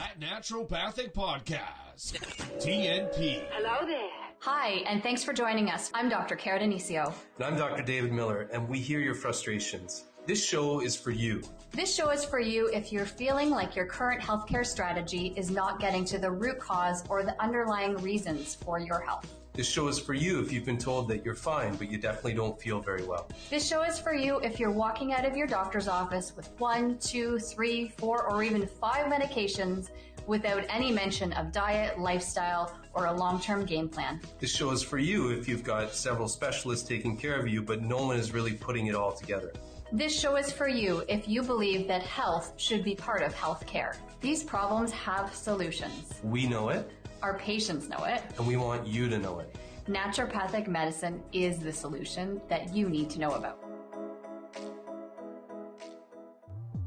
That Naturopathic Podcast. TNP. Hello there. Hi, and thanks for joining us. I'm Dr. Creatinine. And I'm Dr. David Miller, and we hear your frustrations. This show is for you. This show is for you if you're feeling like your current healthcare strategy is not getting to the root cause or the underlying reasons for your health. This show is for you if you've been told that you're fine, but you definitely don't feel very well. This show is for you if you're walking out of your doctor's office with 1, 2, 3, 4, or even 5 medications without any mention of diet, lifestyle, or a long-term game plan. This show is for you if you've got several specialists taking care of you, but no one is really putting it all together. This show is for you if you believe that health should be part of healthcare. These problems have solutions. We know it. Our patients know it. And we want you to know it. Naturopathic medicine is the solution that you need to know about.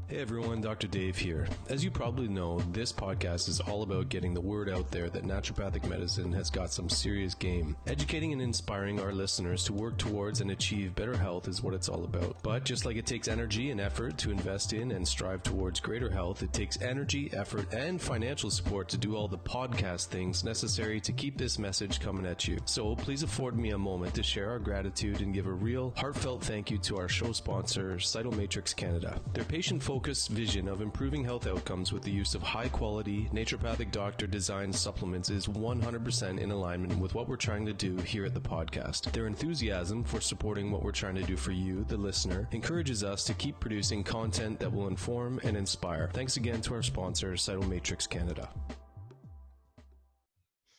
Hey everyone, Dr. Dave here. As you probably know, this podcast is all about getting the word out there that naturopathic medicine has got some serious game. Educating and inspiring our listeners to work towards and achieve better health is what it's all about. But just like it takes energy and effort to invest in and strive towards greater health, it takes energy, effort, and financial support to do all the podcast things necessary to keep this message coming at you. So please afford me a moment to share our gratitude and give a real, heartfelt thank you to our show sponsor, Cytomatrix Canada. Their patient-focused vision of improving health outcomes with the use of high-quality, naturopathic doctor-designed supplements is 100% in alignment with what we're trying to do here at the podcast. Their enthusiasm for supporting what we're trying to do for you, the listener, encourages us to keep producing content that will inform and inspire. Thanks again to our sponsor, Cytomatrix Canada.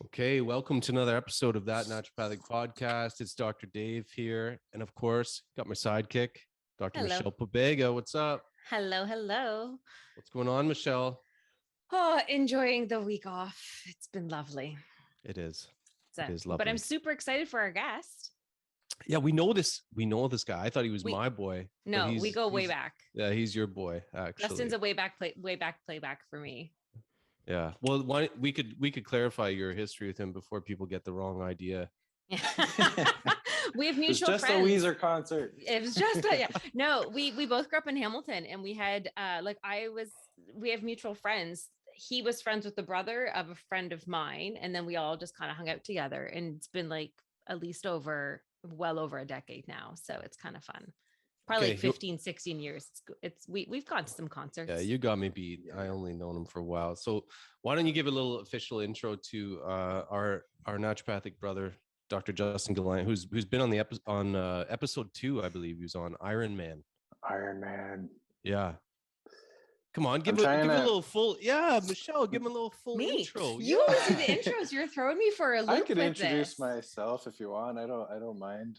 Okay, welcome to another episode of That Naturopathic Podcast. It's Dr. Dave here, and of course, got my sidekick, Dr. Hello. Michelle Pobega. What's up? Hello. What's going on, Michelle? Oh, enjoying the week off. It's been lovely. It is. So, It is lovely. but I'm super excited for our guest. Yeah, we know this. We know this guy. I thought he was my boy. No, we go way back. Yeah, he's your boy, actually. Justin's a way back playback for me. Yeah. Well, we could clarify your history with him before people get the wrong idea. We have mutual it's just friends. a Weezer concert. It was just yeah. No, we both grew up in Hamilton, and we had we have mutual friends. He was friends with the brother of a friend of mine, and then we all just kind of hung out together, and it's been like at least well over a decade now, so it's kind of fun. Probably like 15, 16 years. We've gone to some concerts. Yeah, you got me beat. I only known him for a while. So why don't you give a little official intro to our naturopathic brother, Dr. Justin Gallant, who's been on the episode 2, I believe he was on Iron Man. Yeah. Come on, give a little full. Yeah, Michelle, give him a little full intro. You always do the intros. You're throwing me for a loop. I could with introduce this. myself if you want. I don't mind.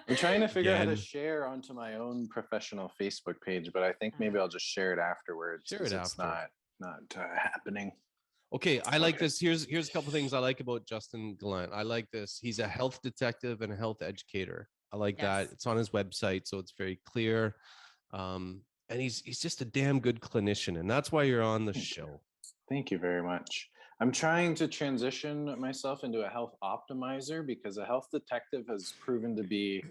I'm trying to figure out how to share onto my own professional Facebook page, but I think maybe I'll just share it afterwards. Share it It's not happening. Okay, I like this. Here's a couple things I like about Justin Gallant. I like this. He's a health detective and a health educator. I like that. It's on his website, so it's very clear. And he's just a damn good clinician, and that's why you're on the show. Thank you very much. I'm trying to transition myself into a health optimizer because a health detective has proven to be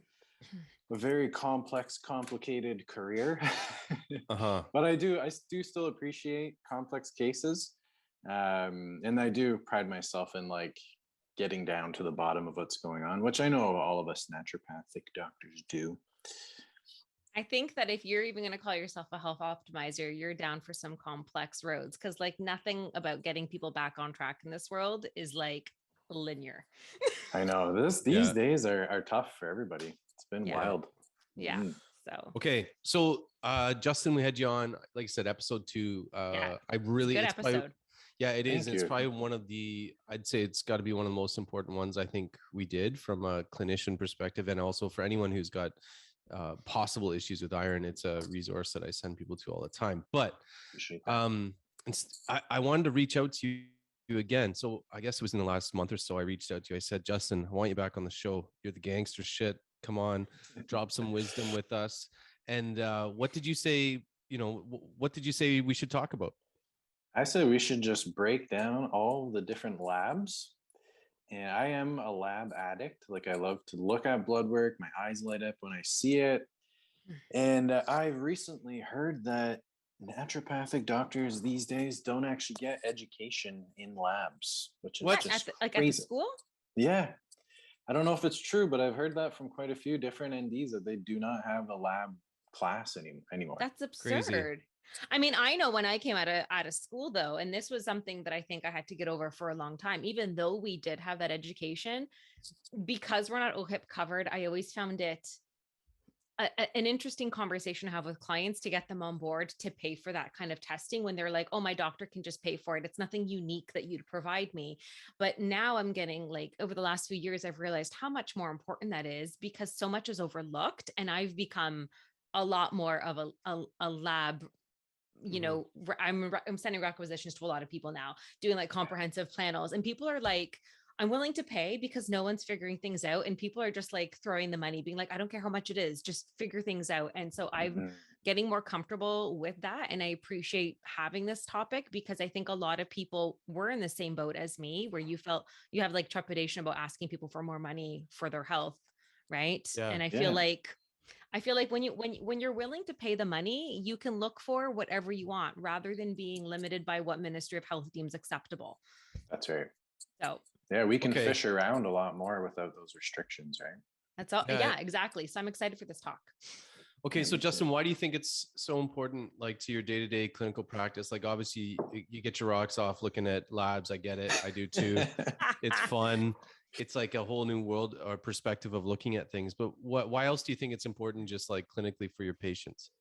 a very complex, complicated career. But I do still appreciate complex cases. And I do pride myself in like getting down to the bottom of what's going on, which I know all of us naturopathic doctors do. I think that if you're even going to call yourself a health optimizer, you're down for some complex roads, because like nothing about getting people back on track in this world is like linear. I know these days are tough for everybody. It's been wild. Yeah. So okay, so Justin, we had you on, like I said, episode 2. I really good episode. Yeah, it is. Thank It's you. probably one of I'd say it's got to be one of the most important ones I think we did from a clinician perspective, and also for anyone who's got possible issues with iron. It's a resource that I send people to all the time. But I wanted to reach out to you again. So I guess it was in the last month or so I reached out to you. I said, Justin, I want you back on the show. You're the gangster shit. Come on, drop some wisdom with us. And what did you say? What did you say we should talk about? I said we should just break down all the different labs. And I am a lab addict. Like I love to look at blood work. My eyes light up when I see it. And I've recently heard that naturopathic doctors these days don't actually get education in labs, which is What? just At the crazy. school? Yeah. I don't know if it's true, but I've heard that from quite a few different NDs that they do not have a lab class anymore. That's absurd. Crazy. I mean, I know when I came out of school though, and this was something that I think I had to get over for a long time, even though we did have that education, because we're not OHIP covered, I always found it an interesting conversation to have with clients to get them on board to pay for that kind of testing when they're like, oh, my doctor can just pay for it. It's nothing unique that you'd provide me. But now I'm getting like, over the last few years, I've realized how much more important that is because so much is overlooked. And I've become a lot more of a lab, you know, I'm sending requisitions to a lot of people now, doing like comprehensive panels, and people are like, I'm willing to pay because no one's figuring things out. And people are just like throwing the money, being like, I don't care how much it is, just figure things out. And so I'm getting more comfortable with that. And I appreciate having this topic because I think a lot of people were in the same boat as me, where you felt you have like trepidation about asking people for more money for their health. Right. Yeah. And I feel like when you're willing to pay the money, you can look for whatever you want rather than being limited by what Ministry of Health deems acceptable. That's right. So yeah, we can fish around a lot more without those restrictions, right? That's all. Yeah, exactly. So I'm excited for this talk. Okay. So Justin, why do you think it's so important, like to your day-to-day clinical practice? Like obviously you get your rocks off looking at labs. I get it. I do too. It's fun. It's like a whole new world or perspective of looking at things. But why else do you think it's important just like clinically for your patients?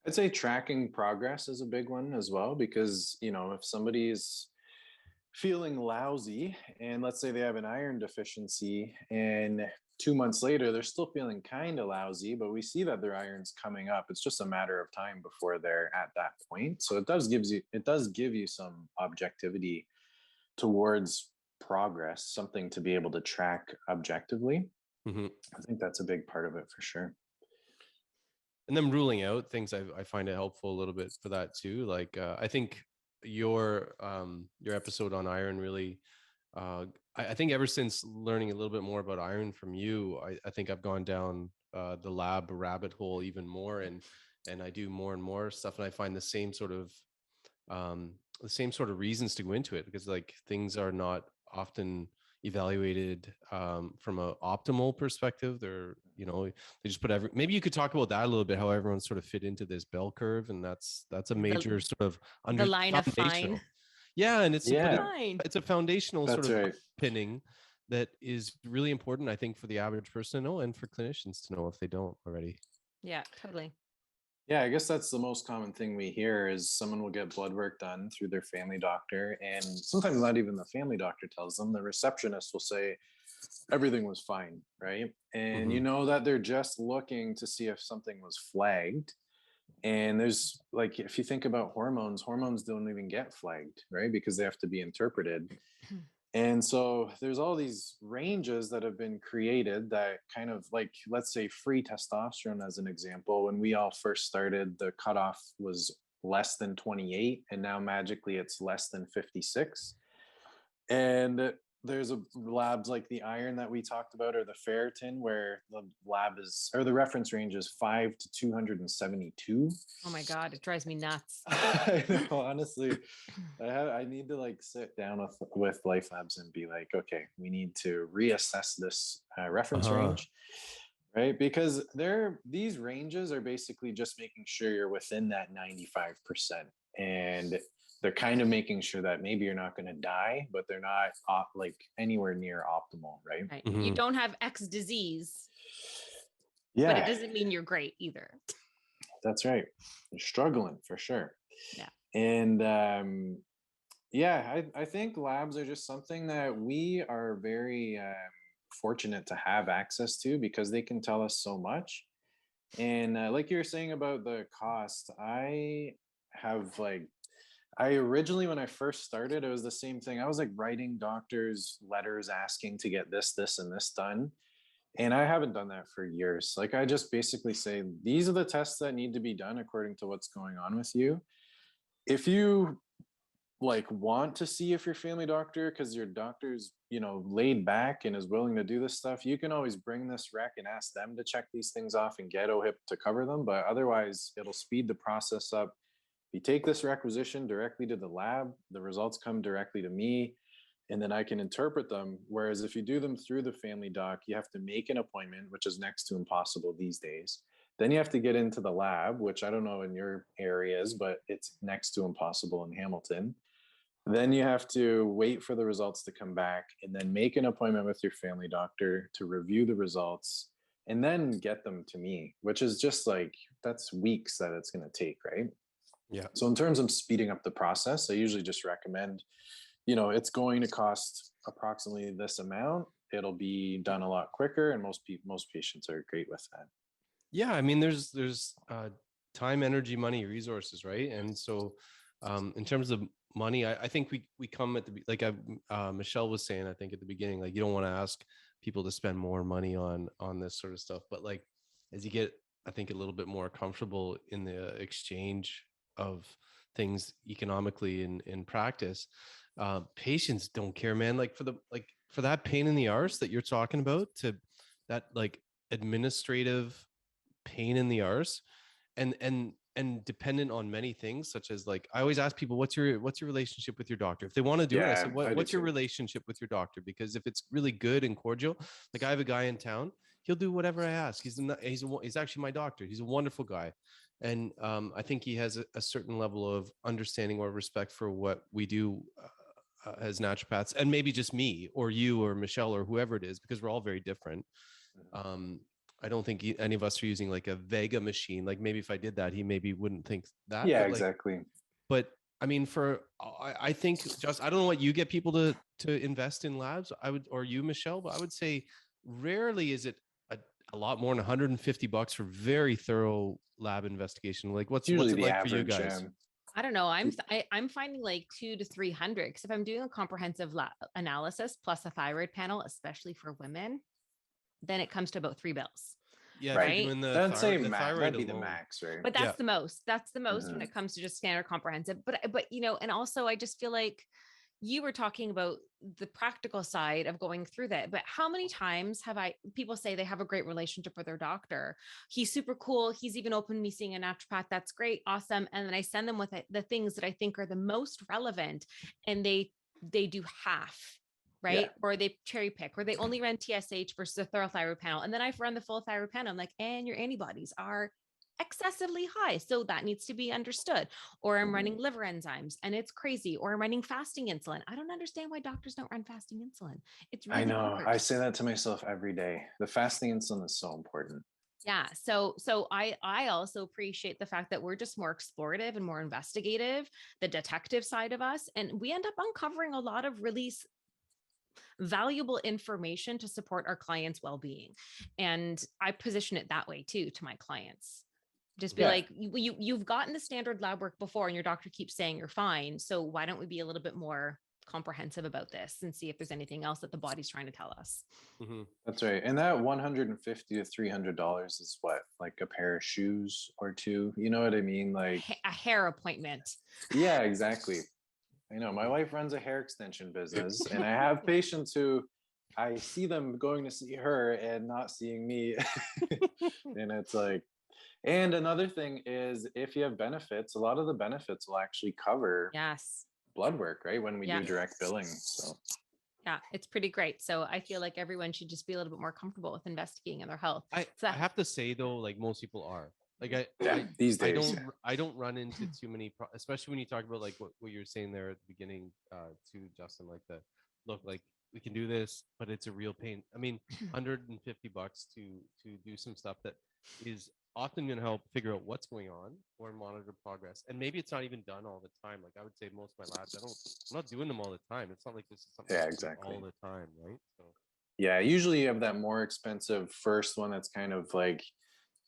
I'd say tracking progress is a big one as well, because, you know, if somebody's feeling lousy and let's say they have an iron deficiency and 2 months later they're still feeling kind of lousy, but we see that their iron's coming up, it's just a matter of time before they're at that point. So it does give you some objectivity towards progress, something to be able to track objectively. I think that's a big part of it for sure. And then ruling out things, I find it helpful a little bit for that too. Like I think your episode on iron really, I think ever since learning a little bit more about iron from you, I think I've gone down the lab rabbit hole even more, and I do more and more stuff, and I find the same sort of reasons to go into it, because like things are not often evaluated from an optimal perspective. They're, you know, they just put maybe you could talk about that a little bit, how everyone sort of fit into this bell curve, and that's a major sort of the line of fine. Yeah, and it's a foundational sort of pinning that is really important, I think, for the average person to know and for clinicians to know if they don't already. Yeah, totally. Yeah, I guess that's the most common thing we hear is someone will get blood work done through their family doctor, and sometimes not even the family doctor tells them. The receptionist will say everything was fine, right? And you know that they're just looking to see if something was flagged. And there's like, if you think about hormones don't even get flagged, right? Because they have to be interpreted. And so there's all these ranges that have been created that kind of like, let's say free testosterone as an example. When we all first started, the cutoff was less than 28, and now magically it's less than 56. And there's labs like the iron that we talked about, or the ferritin, where the the reference range is 5 to 272. Oh my God, it drives me nuts. I know, honestly, I need to like sit down with Life Labs and be like, okay, we need to reassess this reference range, right? Because these ranges are basically just making sure you're within that 95%, and they're kind of making sure that maybe you're not going to die, but they're not like anywhere near optimal, right? You don't have X disease. Yeah. But it doesn't mean you're great either. That's right. You're struggling for sure. Yeah. And I think labs are just something that we are very fortunate to have access to, because they can tell us so much. And like you were saying about the cost, I originally, when I first started, it was the same thing. I was like writing doctors letters asking to get this, and this done. And I haven't done that for years. Like I just basically say, these are the tests that need to be done according to what's going on with you. If you like want to see if your family doctor, because your doctor's, you know, laid back and is willing to do this stuff, you can always bring this rec and ask them to check these things off and get OHIP to cover them. But otherwise, it'll speed the process up. you take this requisition directly to the lab, the results come directly to me, and then I can interpret them. Whereas if you do them through the family doc, you have to make an appointment, which is next to impossible these days. Then you have to get into the lab, which I don't know in your areas, but it's next to impossible in Hamilton. Then you have to wait for the results to come back and then make an appointment with your family doctor to review the results and then get them to me, which is just like, that's weeks that it's going to take, right? Yeah. So in terms of speeding up the process, I usually just recommend, it's going to cost approximately this amount. It'll be done a lot quicker, and most patients are great with that. Yeah, I mean, there's time, energy, money, resources, right? And so, in terms of money, I think we come at the like Michelle was saying, I think at the beginning, like you don't want to ask people to spend more money on this sort of stuff, but like as you get, I think, a little bit more comfortable in the exchange of things economically in practice, patients don't care, man. Like for that pain in the arse that you're talking about, to that like administrative pain in the arse, and dependent on many things, such as like I always ask people, what's your relationship with your doctor? If they want to do it, I said, what's your relationship with your doctor? Because if it's really good and cordial, like I have a guy in town, he'll do whatever I ask. He's actually my doctor. He's a wonderful guy. And I think he has a certain level of understanding or respect for what we do as naturopaths, and maybe just me or you or Michelle or whoever it is, because we're all very different. I don't think any of us are using like a Vega machine. Like maybe if I did that, he maybe wouldn't think that. Yeah, but exactly. But I mean, I think just, I don't know what you get people to invest in labs. Or you, Michelle, but I would say rarely is it a lot more than $150 for very thorough lab investigation. Like what's it like average, for you guys? I don't know. I'm finding like $200 to $300, because if I'm doing a comprehensive lab analysis plus a thyroid panel, especially for women, then it comes to about $3 bills. Yeah, right. That'd be the max, right? But that's the most. That's the most when it comes to just standard comprehensive. But and also I just feel like you were talking about the practical side of going through that. But how many times have people say they have a great relationship with their doctor? He's super cool. He's even open to me seeing a naturopath. That's great. Awesome. And then I send them with the things that I think are the most relevant, and they do half. Right. Yeah. Or they cherry pick, or they only run TSH versus a thorough thyroid panel. And then I've run the full thyroid panel. I'm like, and your antibodies are excessively high. So that needs to be understood. Or I'm running liver enzymes and it's crazy. Or I'm running fasting insulin. I don't understand why doctors don't run fasting insulin. It's really I know. bonkers. I say that to myself every day. The fasting insulin is so important. Yeah. So I also appreciate the fact that we're just more explorative and more investigative, the detective side of us. And we end up uncovering a lot of really valuable information to support our clients' well-being. And I position it that way too to my clients. Just be like, you've gotten the standard lab work before and your doctor keeps saying you're fine. So why don't we be a little bit more comprehensive about this and see if there's anything else that the body's trying to tell us? Mm-hmm. That's right. And that $150 to $300 is what, like a pair of shoes or two? You know what I mean? Like a hair appointment. Yeah, exactly. I know my wife runs a hair extension business, and I have patients who I see them going to see her and not seeing me. And it's like, and another thing is, if you have benefits, a lot of the benefits will actually cover blood work, right? When we do direct billing. So yeah, it's pretty great. So I feel like everyone should just be a little bit more comfortable with investigating in their health. I have to say though, like most people are. Like these days, I don't run into too many, especially when you talk about like what you were saying there at the beginning, to Justin, like look, like we can do this, but it's a real pain. I mean, $150 to do some stuff that is often going to help figure out what's going on or monitor progress. And maybe it's not even done all the time. Like I would say most of my labs, I'm not doing them all the time. It's not like this is something exactly all the time, right? So yeah, usually you have that more expensive first one that's kind of like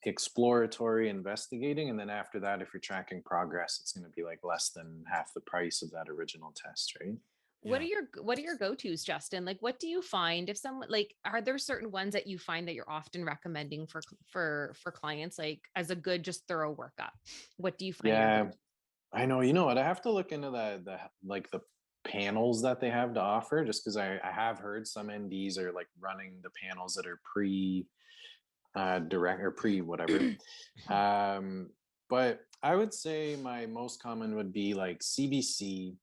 exploratory investigating, and then after that, if you're tracking progress, it's going to be like less than half the price of that original test, right? What are your go-tos, Justin? Like, what do you find if someone, like, are there certain ones that you find that you're often recommending for clients, like as a good, just thorough workup? What do you find? Yeah, I know. You know what? I have to look into the panels that they have to offer, just because I have heard some NDs are like running the panels that are pre direct or pre whatever. But I would say my most common would be like CBC,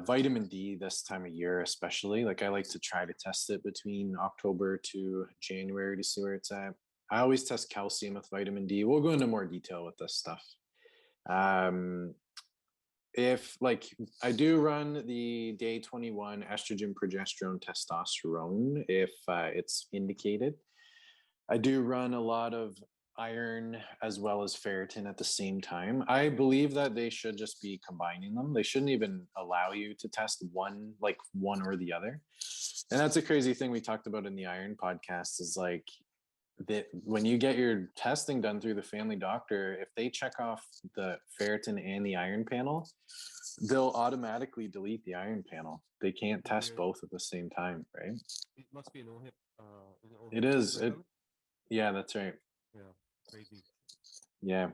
vitamin D this time of year, especially. Like I like to try to test it between October to January to see where it's at. I always test calcium with vitamin D. We'll go into more detail with this stuff. If like I do run the day 21 estrogen, progesterone, testosterone, if it's indicated. I do run a lot of iron as well as ferritin at the same time. I believe that they should just be combining them. They shouldn't even allow you to test one or the other. And that's a crazy thing we talked about in the iron podcast is like that when you get your testing done through the family doctor, if they check off the ferritin and the iron panel, they'll automatically delete the iron panel. They can't test both at the same time, right? It must be an OHIP. It is. Yeah, that's right. Yeah, crazy. Yeah.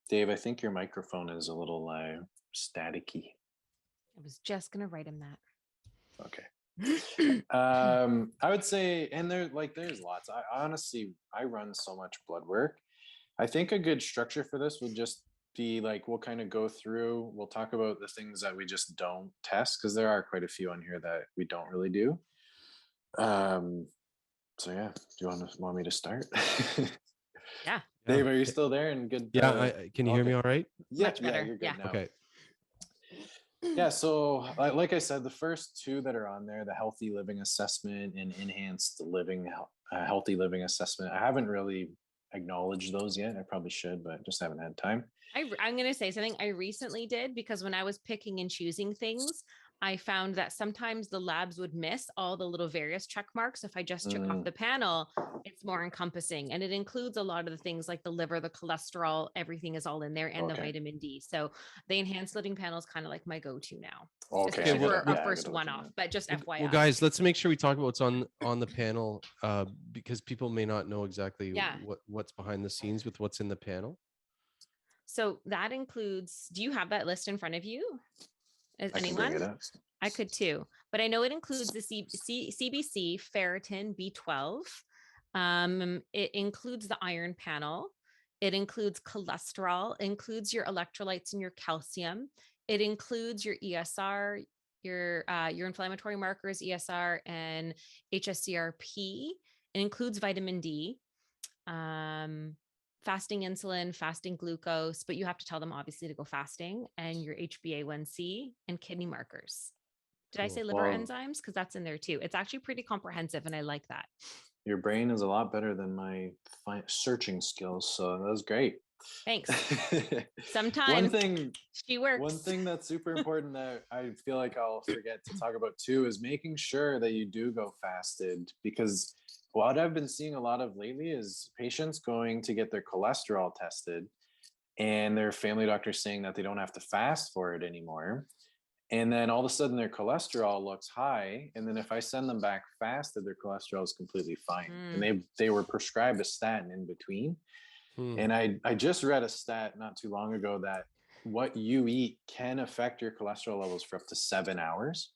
Dave, I think your microphone is a little staticky. I was just going to write him that. Okay. I would say, and there's lots. I honestly, I run so much blood work. I think a good structure for this would just be like, we'll kind of go through, we'll talk about the things that we just don't test, because there are quite a few on here that we don't really do. So yeah, do you want me to start? Yeah. Dave, are you still there? And good. Yeah, can you hear me all right? Yeah, Much better. you're good Yeah. now. Okay. Yeah, so like I said, the first two that are on there, the healthy living assessment and enhanced living, healthy living assessment, I haven't really acknowledged those yet. I probably should, but just haven't had time. I'm going to say something I recently did, because when I was picking and choosing things, I found that sometimes the labs would miss all the little various check marks. If I just check off the panel, it's more encompassing, and it includes a lot of the things like the liver, the cholesterol, everything is all in there, and the vitamin D. So the enhanced living panel is kind of like my go-to now. Okay. Especially for a first one-off, but just FYI. Well, guys, let's make sure we talk about what's on the panel, because people may not know exactly what's behind the scenes with what's in the panel. So that includes, do you have that list in front of you? Is I anyone? can bring it up. I could too, but I know it includes the CBC, ferritin, B12. It includes the iron panel. It includes cholesterol, includes your electrolytes and your calcium. It includes your ESR, your inflammatory markers, ESR and Hscrp. It includes vitamin D. Fasting insulin, fasting glucose, but you have to tell them obviously to go fasting, and your HbA1c and kidney markers. Did I say liver enzymes? Because that's in there too. It's actually pretty comprehensive, and I like that. Your brain is a lot better than my searching skills, so that was great. Thanks. Sometimes she works. One thing that's super important that I feel like I'll forget to talk about too is making sure that you do go fasted, because what I've been seeing a lot of lately is patients going to get their cholesterol tested and their family doctor saying that they don't have to fast for it anymore. And then all of a sudden their cholesterol looks high. And then if I send them back fasted, their cholesterol is completely fine. And they were prescribed a statin in between. And I just read a stat not too long ago that what you eat can affect your cholesterol levels for up to 7 hours.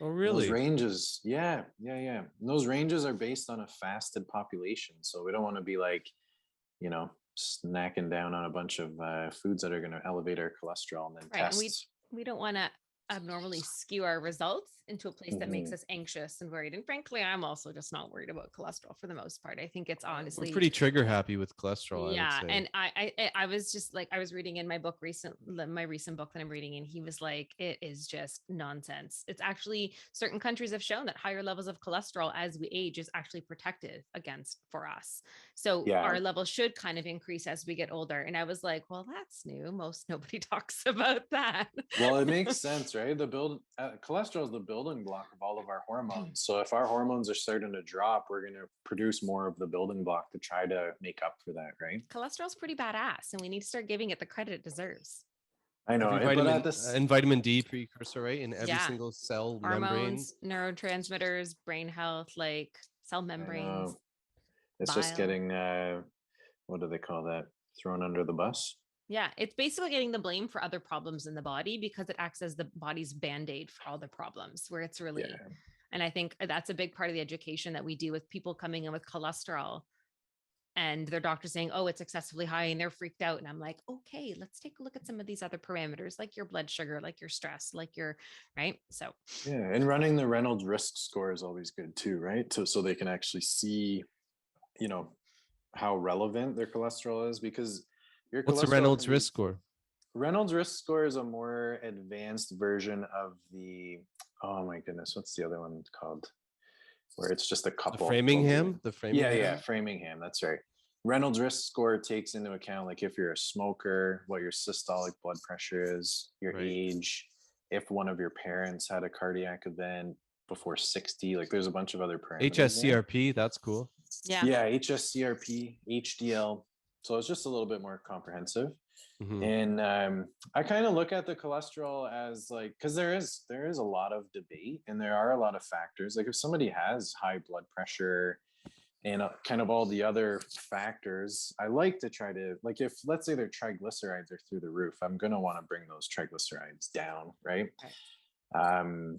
Oh, really? Those ranges, yeah. And those ranges are based on a fasted population. So we don't want to be like, snacking down on a bunch of foods that are going to elevate our cholesterol and then tests. And we don't want to abnormally skew our results into a place that makes us anxious and worried. And frankly, I'm also just not worried about cholesterol for the most part. I think it's honestly we're pretty trigger happy with cholesterol. Yeah. I would say. And I was just like, I was reading in my recent book that I'm reading, and he was like, it is just nonsense. It's actually, certain countries have shown that higher levels of cholesterol as we age is actually protective for us. So our levels should kind of increase as we get older. And I was like, well, that's new. Nobody talks about that. Well, it makes sense, right? Cholesterol is the building block of all of our hormones. So if our hormones are starting to drop, we're going to produce more of the building block to try to make up for that, right? Cholesterol is pretty badass, and we need to start giving it the credit it deserves. I know. And vitamin D precursor, right? In every single cell hormones, membrane. Neurotransmitters, brain health, like cell membranes. It's just getting, what do they call that? Thrown under the bus. Yeah, it's basically getting the blame for other problems in the body because it acts as the body's band-aid for all the problems, where it's really, and I think that's a big part of the education that we do with people coming in with cholesterol and their doctor's saying, oh, it's excessively high, and they're freaked out. And I'm like, okay, let's take a look at some of these other parameters, like your blood sugar, like your stress, like your, right? So yeah, and running the Reynolds risk score is always good too, right? So they can actually see, you know, how relevant their cholesterol is, because your What's the cholesterol Reynolds can be- risk score? Reynolds risk score is a more advanced version of the, oh my goodness, what's the other one called? Where it's just a The couple. Framingham? The Framingham? Yeah, Framingham. That's right. Reynolds risk score takes into account like if you're a smoker, what your systolic blood pressure is, your Right. age, if one of your parents had a cardiac event before 60, like there's a bunch of other parameters. there. HSCRP, that's cool. Yeah, HSCRP, HDL. So it's just a little bit more comprehensive. Mhm. And I kind of look at the cholesterol as like, because there is a lot of debate and there are a lot of factors. Like if somebody has high blood pressure and kind of all the other factors, I like to try to, like, if let's say their triglycerides are through the roof, I'm going to want to bring those triglycerides down, right?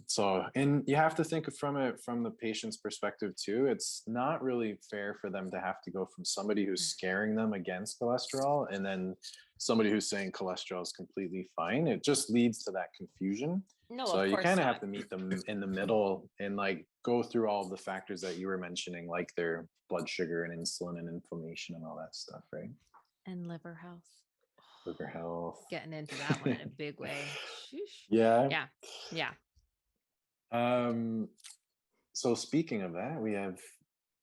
So, and you have to think from the patient's perspective too. It's not really fair for them to have to go from somebody who's scaring them against cholesterol and then somebody who's saying cholesterol is completely fine. It just leads to that confusion. no, So of you course kind of not. have to meet them in the middle and like go through all of the factors that you were mentioning, like their blood sugar and insulin and inflammation and all that stuff, right? And liver health. Liver health. Getting into that one in a big way. Sheesh. Yeah. Yeah. So speaking of that, we have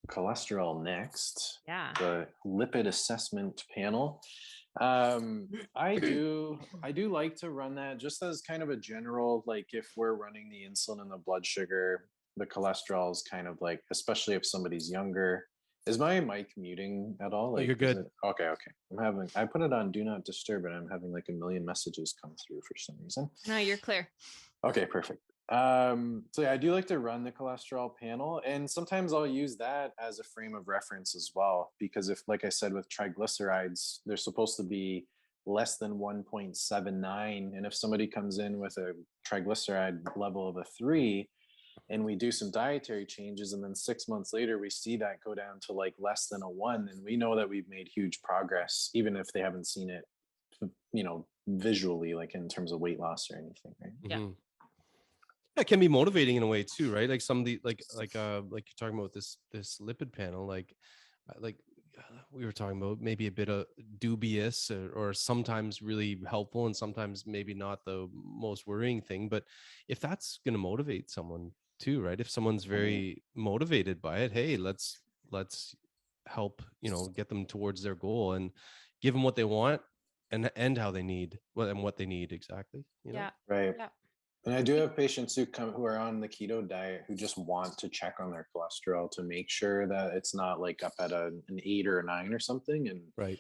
cholesterol next. Yeah. The lipid assessment panel. I do like to run that just as kind of a general, like if we're running the insulin and the blood sugar, the cholesterol is kind of like, especially if somebody's younger. Is my mic muting at all? Like, you're good. Okay. I put it on do not disturb and I'm having like a million messages come through for some reason. No, you're clear. Okay, perfect. So yeah, I do like to run the cholesterol panel, and sometimes I'll use that as a frame of reference as well, because if, like I said, with triglycerides, they're supposed to be less than 1.79. And if somebody comes in with a triglyceride level of a 3, and we do some dietary changes, and then 6 months later, we see that go down to like less than a 1, and we know that we've made huge progress, even if they haven't seen it, you know, visually, like in terms of weight loss or anything, right? Yeah. Mhm. It can be motivating in a way too, right? Like some of the like you're talking about this lipid panel, like we were talking about maybe a bit of dubious or sometimes really helpful and sometimes maybe not the most worrying thing. But if that's going to motivate someone too, right? If someone's very motivated by it, hey, let's help, you know, get them towards their goal and give them what they want and how they need what they need exactly. You know? Yeah. Right. Yeah. And I do have patients who are on the keto diet who just want to check on their cholesterol to make sure that it's not like up at an 8 or a 9 or something. And Right.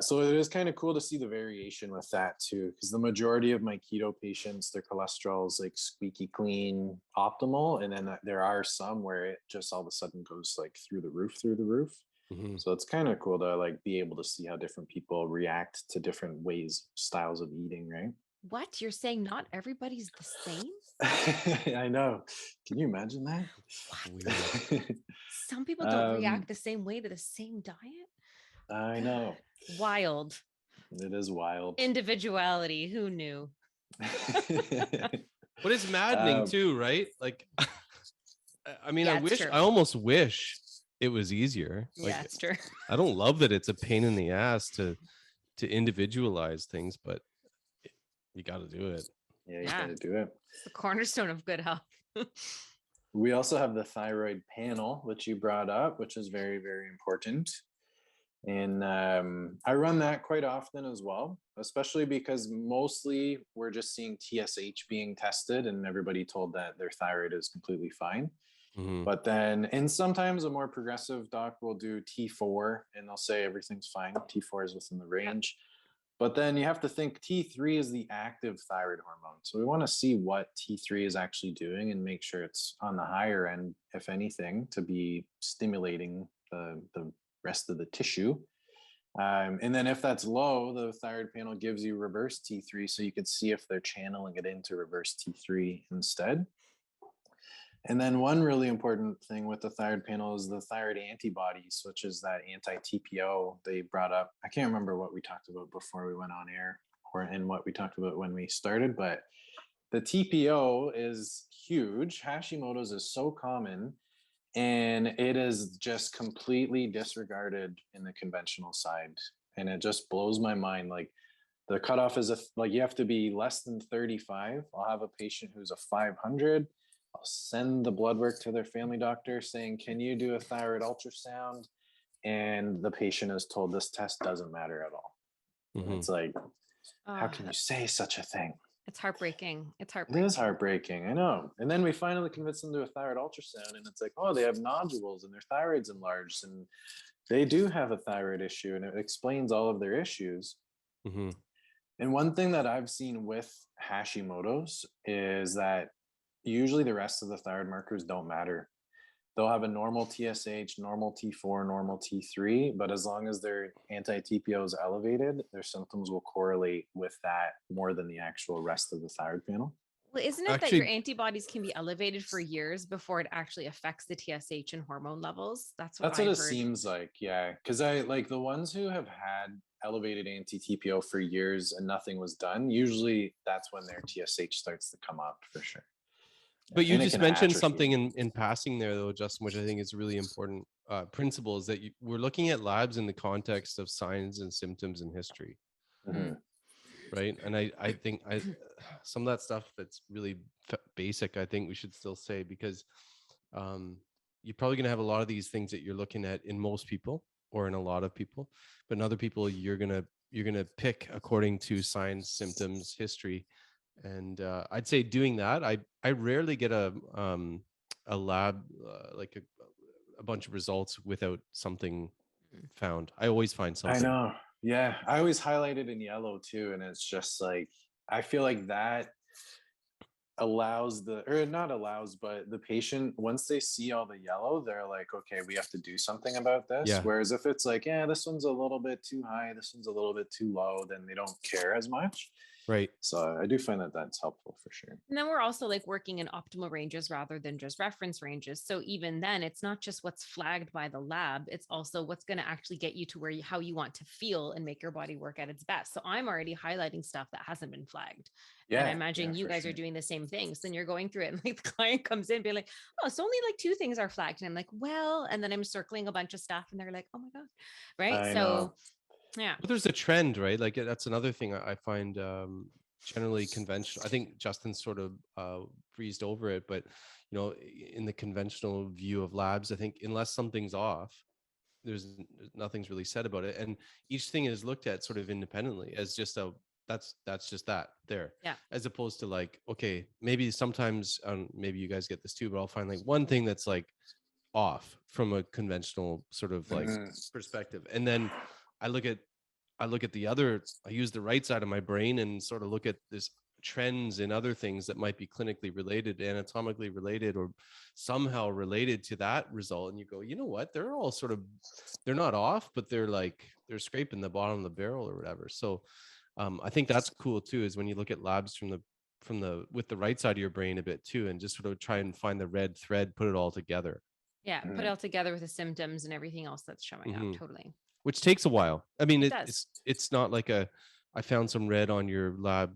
So it is kind of cool to see the variation with that too, because the majority of my keto patients, their cholesterol is like squeaky clean, optimal, and then there are some where it just all of a sudden goes like through the roof. Mm-hmm. So it's kind of cool to like be able to see how different people react to different styles of eating, right? What? You're saying not everybody's the same? I know. Can you imagine that? What? Some people don't react the same way to the same diet. I know. Wild. It is wild. Individuality. Who knew? But it's maddening too, right? Like, I mean, Yeah, it's true. I almost wish it was easier. Like, Yeah, it's true. I don't love that it's a pain in the ass to individualize things, but you got to do it. Yeah, you got to do it. It's the cornerstone of good health. We also have the thyroid panel, which you brought up, which is very, very important. And I run that quite often as well, especially because mostly we're just seeing TSH being tested and everybody told that their thyroid is completely fine. Mm-hmm. But then, and sometimes a more progressive doc will do T4 and they'll say everything's fine. T4 is within the range. But then you have to think T3 is the active thyroid hormone. So we want to see what T3 is actually doing and make sure it's on the higher end, if anything, to be stimulating the rest of the tissue. And then if that's low, the thyroid panel gives you reverse T3 so you can see if they're channeling it into reverse T3 instead. And then one really important thing with the thyroid panel is the thyroid antibodies, which is that anti-TPO they brought up. I can't remember what we talked about before we went on air and what we talked about when we started, but the TPO is huge. Hashimoto's is so common, and it is just completely disregarded in the conventional side. And it just blows my mind. Like the cutoff is like you have to be less than 35. I'll have a patient who's a 500. I'll send the blood work to their family doctor saying, can you do a thyroid ultrasound? And the patient is told this test doesn't matter at all. Mm-hmm. It's like, how can you say such a thing? It's heartbreaking. It's heartbreaking. It is heartbreaking. I know. And then we finally convince them to do a thyroid ultrasound, and it's like, oh, they have nodules and their thyroid's enlarged, and they do have a thyroid issue, and it explains all of their issues. Mm-hmm. And one thing that I've seen with Hashimoto's is that usually the rest of the thyroid markers don't matter. They'll have a normal TSH, normal T4, normal T3, but as long as their anti-TPO is elevated, their symptoms will correlate with that more than the actual rest of the thyroid panel. Well, isn't it that your antibodies can be elevated for years before it actually affects the TSH and hormone levels? That's what it seems like, yeah. Because I like the ones who have had elevated anti-TPO for years and nothing was done, usually that's when their TSH starts to come up for sure. But you just mentioned something in passing there, though, Justin, which I think is really important principle, is that we're looking at labs in the context of signs and symptoms and history. Mm-hmm. Right. And I think some of that stuff that's really basic, I think we should still say, because you're probably going to have a lot of these things that you're looking at in most people or in a lot of people, but in other people, you're going to pick according to signs, symptoms, history. And I'd say doing that, I rarely get a lab like a bunch of results without something found. I always find something. I know. Yeah. I always highlight it in yellow too. And it's just like, I feel like that allows but the patient, once they see all the yellow, they're like, okay, we have to do something about this. Yeah. Whereas if it's like, yeah, this one's a little bit too high, this one's a little bit too low, then they don't care as much. Right. So I do find that that's helpful for sure. And then we're also like working in optimal ranges rather than just reference ranges. So even then, it's not just what's flagged by the lab, it's also what's going to actually get you to how you want to feel and make your body work at its best. So I'm already highlighting stuff that hasn't been flagged. Yeah. And I imagine you guys are doing the same things. Then you're going through it and like the client comes in being like, oh, it's only like 2 things are flagged. And I'm like, well, and then I'm circling a bunch of stuff and they're like, oh my God. Right. I know. Yeah. But there's a trend, right? Like that's another thing I find generally conventional. I think Justin sort of breezed over it, but in the conventional view of labs, I think unless something's off, nothing's really said about it. And each thing is looked at sort of independently as just that's just that there. Yeah. As opposed to like, okay, maybe sometimes maybe you guys get this too, but I'll find like one thing that's like off from a conventional sort of like perspective. And then I look at the other, I use the right side of my brain and sort of look at this trends in other things that might be clinically related, anatomically related, or somehow related to that result. And you go, you know what? They're all sort of, they're not off, but they're scraping the bottom of the barrel or whatever. So I think that's cool too, is when you look at labs with the right side of your brain a bit too, and just sort of try and find the red thread, put it all together. Yeah. Put it all together with the symptoms and everything else that's showing up. Totally. Which takes a while. I mean, it's not like I found some red on your lab.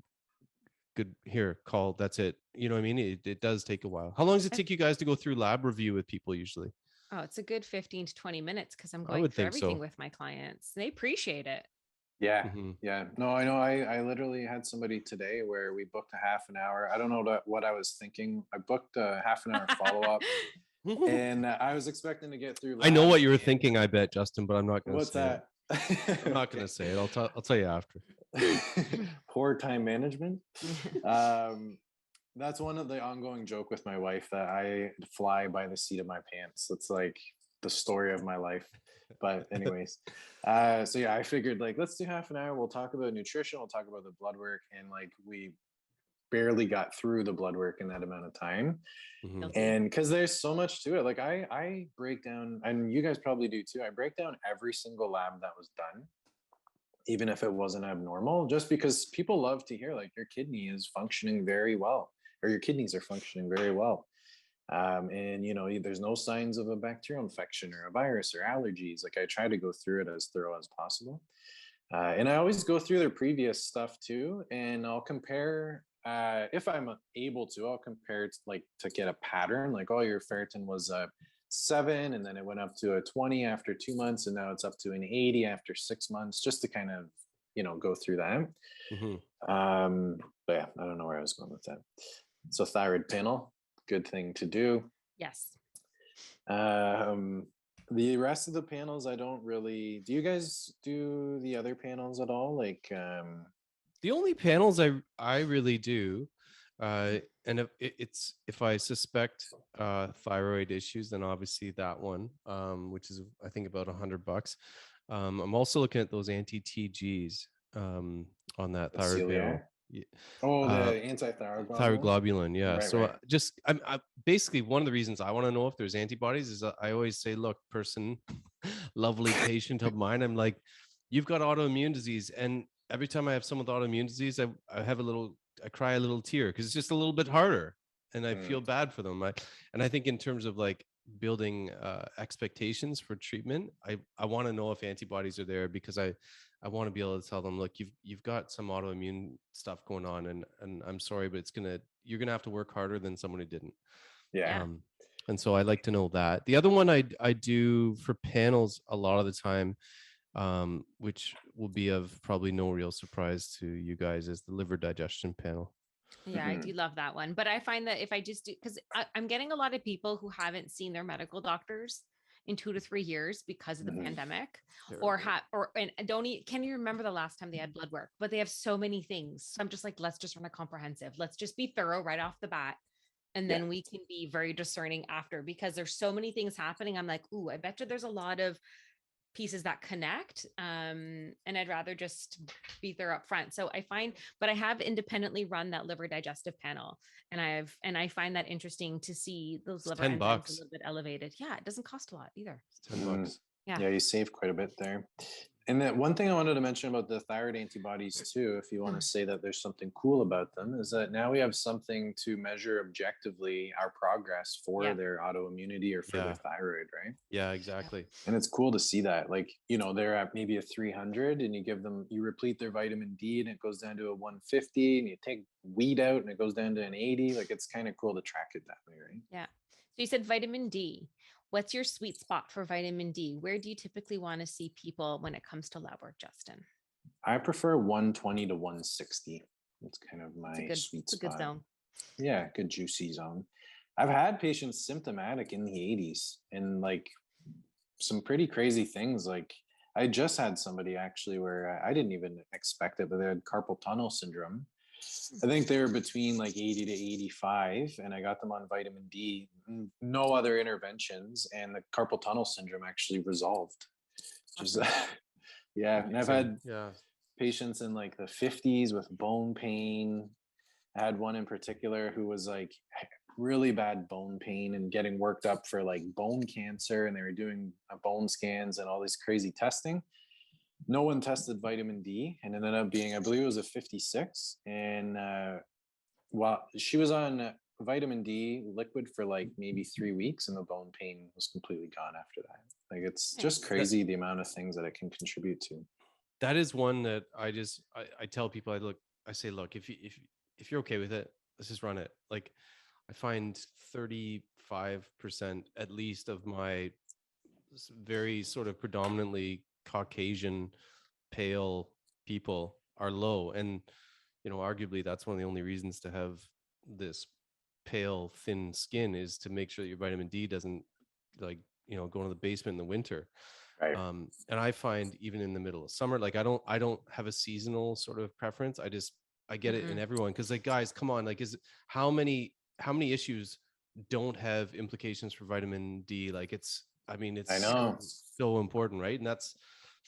Good, here, call. That's it. You know what I mean? It does take a while. How long does it take you guys to go through lab review with people usually? Oh, it's a good 15 to 20 minutes because I'm going through everything with my clients. They appreciate it. Yeah. Yeah. No, I know. I literally had somebody today where we booked a half an hour. I don't know what I was thinking. I booked a half an hour follow-up. And I was expecting to get through. I know what you were thinking, I bet, Justin, but I'm not going to say that? It. I'm not going to say it. I'll tell you after. Poor time management. That's one of the ongoing joke with my wife, that I fly by the seat of my pants. It's like the story of my life. But anyways, so yeah, I figured like, let's do half an hour. We'll talk about nutrition. We'll talk about the blood work. And like, we barely got through the blood work in that amount of time. And because there's so much to it. Like I break down, and you guys probably do too, I break down every single lab that was done, even if it wasn't abnormal, just because people love to hear like your kidney is functioning very well, or your kidneys are functioning very well. And there's no signs of a bacterial infection or a virus or allergies. Like I try to go through it as thorough as possible. And I always go through their previous stuff too, and I'll compare. If I'm able to, I'll compare it to get a pattern. Like, oh, your ferritin was a 7, and then it went up to a 20 after 2 months, and now it's up to an 80 after 6 months, just to kind of go through that. But yeah, I don't know where I was going with that. So thyroid panel, good thing to do. Yes. The rest of the panels, I don't really. Do you guys do the other panels at all? Like, the only panels I really do, and if I suspect thyroid issues, then obviously that one, which is I think about $100. I'm also looking at those anti-TGs on that thyroid panel. Yeah. Oh, the anti-thyroid thyroglobulin, yeah. Right, So right. I basically, one of the reasons I want to know if there's antibodies is I always say, look, lovely patient of mine, I'm like, you've got autoimmune disease, and every time I have someone with autoimmune disease, I cry a little tear because it's just a little bit harder, and I feel bad for them. And I think in terms of like building expectations for treatment, I want to know if antibodies are there, because I want to be able to tell them, look, you've got some autoimmune stuff going on, and I'm sorry, but you're gonna have to work harder than someone who didn't. Yeah. And so I like to know that. The other one I do for panels a lot of the time, which will be of probably no real surprise to you guys, is the liver digestion panel. Yeah, I do love that one. But I find that if I just do, because I'm getting a lot of people who haven't seen their medical doctors in 2 to 3 years because of the pandemic, and don't eat. Can you remember the last time they had blood work? But they have so many things. So I'm just like, let's just run a comprehensive. Let's just be thorough right off the bat. And then we can be very discerning after, because there's so many things happening. I'm like, ooh, I bet you there's a lot of pieces that connect. And I'd rather just be there up front. So but I have independently run that liver digestive panel, and I find that interesting to see those liver enzymes a little bit elevated. Yeah. It doesn't cost a lot either. It's $10. Yeah, you save quite a bit there. And then one thing I wanted to mention about the thyroid antibodies too, if you want to say that there's something cool about them, is that now we have something to measure objectively our progress for their autoimmunity or for their thyroid, right? Yeah, exactly. And it's cool to see that. Like, they're at maybe a 300, and you replete their vitamin D, and it goes down to a 150, and you take wheat out and it goes down to an 80. Like, it's kind of cool to track it that way, right? Yeah. So you said vitamin D. What's your sweet spot for vitamin D? Where do you typically want to see people when it comes to lab work, Justin? I prefer 120 to 160. That's kind of my sweet spot. Good zone. Yeah, good juicy zone. I've had patients symptomatic in the 80s and like some pretty crazy things. Like I just had somebody actually where I didn't even expect it, but they had carpal tunnel syndrome. I think they were between like 80 to 85, and I got them on vitamin D, no other interventions, and the carpal tunnel syndrome actually resolved. Just and I've had patients in like the 50s with bone pain. I had one in particular who was like really bad bone pain and getting worked up for like bone cancer, and they were doing bone scans and all this crazy testing. No one tested vitamin D, and it ended up being, I believe it was a 56. And she was on vitamin D liquid for like maybe 3 weeks, and the bone pain was completely gone after that. Like, it's just crazy the amount of things that it can contribute to. That is one that I tell people, I say, look, if you're okay with it, let's just run it. Like, I find 35% at least of my very sort of predominantly Caucasian pale people are low, and arguably that's one of the only reasons to have this pale thin skin is to make sure that your vitamin D doesn't go into the basement in the winter. Right. And I find even in the middle of summer, like I don't have a seasonal sort of preference. I get it in everyone, because like, guys, come on, like, how many issues don't have implications for vitamin D? Like, I know. So important, right? And that's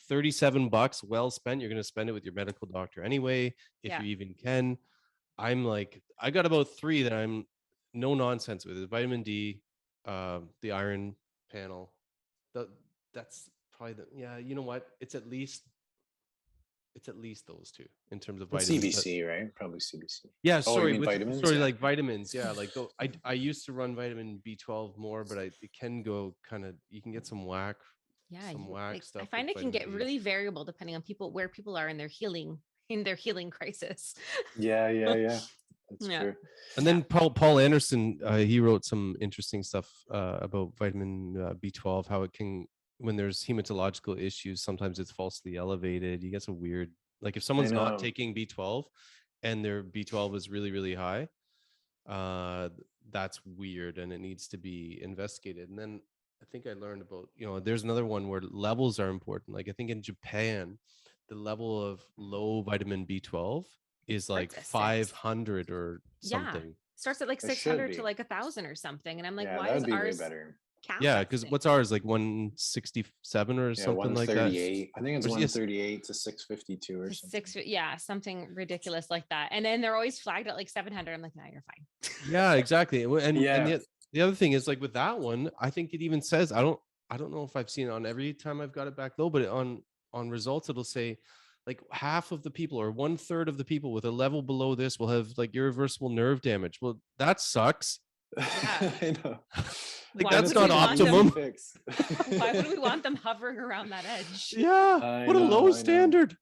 $37 well spent. You're going to spend it with your medical doctor anyway, if you even can. I'm like, I got about 3 that I'm no nonsense with: vitamin D, the iron panel. That's probably you know what? It's at least It's at least those two in terms of And vitamins. CBC, right? Probably CBC. Yeah, Oh, you sorry, mean but vitamins? sorry, Yeah. like vitamins. Yeah, like I used to run vitamin B12 more, but it can go kind of, you can get some whack. Yeah, Some whack stuff I find with it can vitamin get D. really variable depending on where people are in their healing crisis. Yeah. That's Yeah. true. And then Paul Anderson, he wrote some interesting stuff about vitamin B12, how it can, when there's hematological issues, sometimes it's falsely elevated. You get some weird, like if someone's not taking B12 and their B12 is really, really high, that's weird and it needs to be investigated. And then I think I learned about, there's another one where levels are important. Like I think in Japan, the level of low vitamin B12 is like 500 or something. Starts at like 600 to like 1,000 or something. And I'm like, why is ours way better? Yeah, because what's ours, like 167 or something like that? I think it's 138 to 652 or something. Something ridiculous like that. And then they're always flagged at like 700. I'm like, no, you're fine. Yeah, exactly. And the other thing is, like with that one, I think it even says, I don't know if I've seen it on every time I've got it back low, but on results it'll say like half of the people or 1/3 of the people with a level below this will have like irreversible nerve damage. Well, that sucks. Yeah. I know. Like that's not optimum. Why would we want them hovering around that edge? Yeah. What a low standard.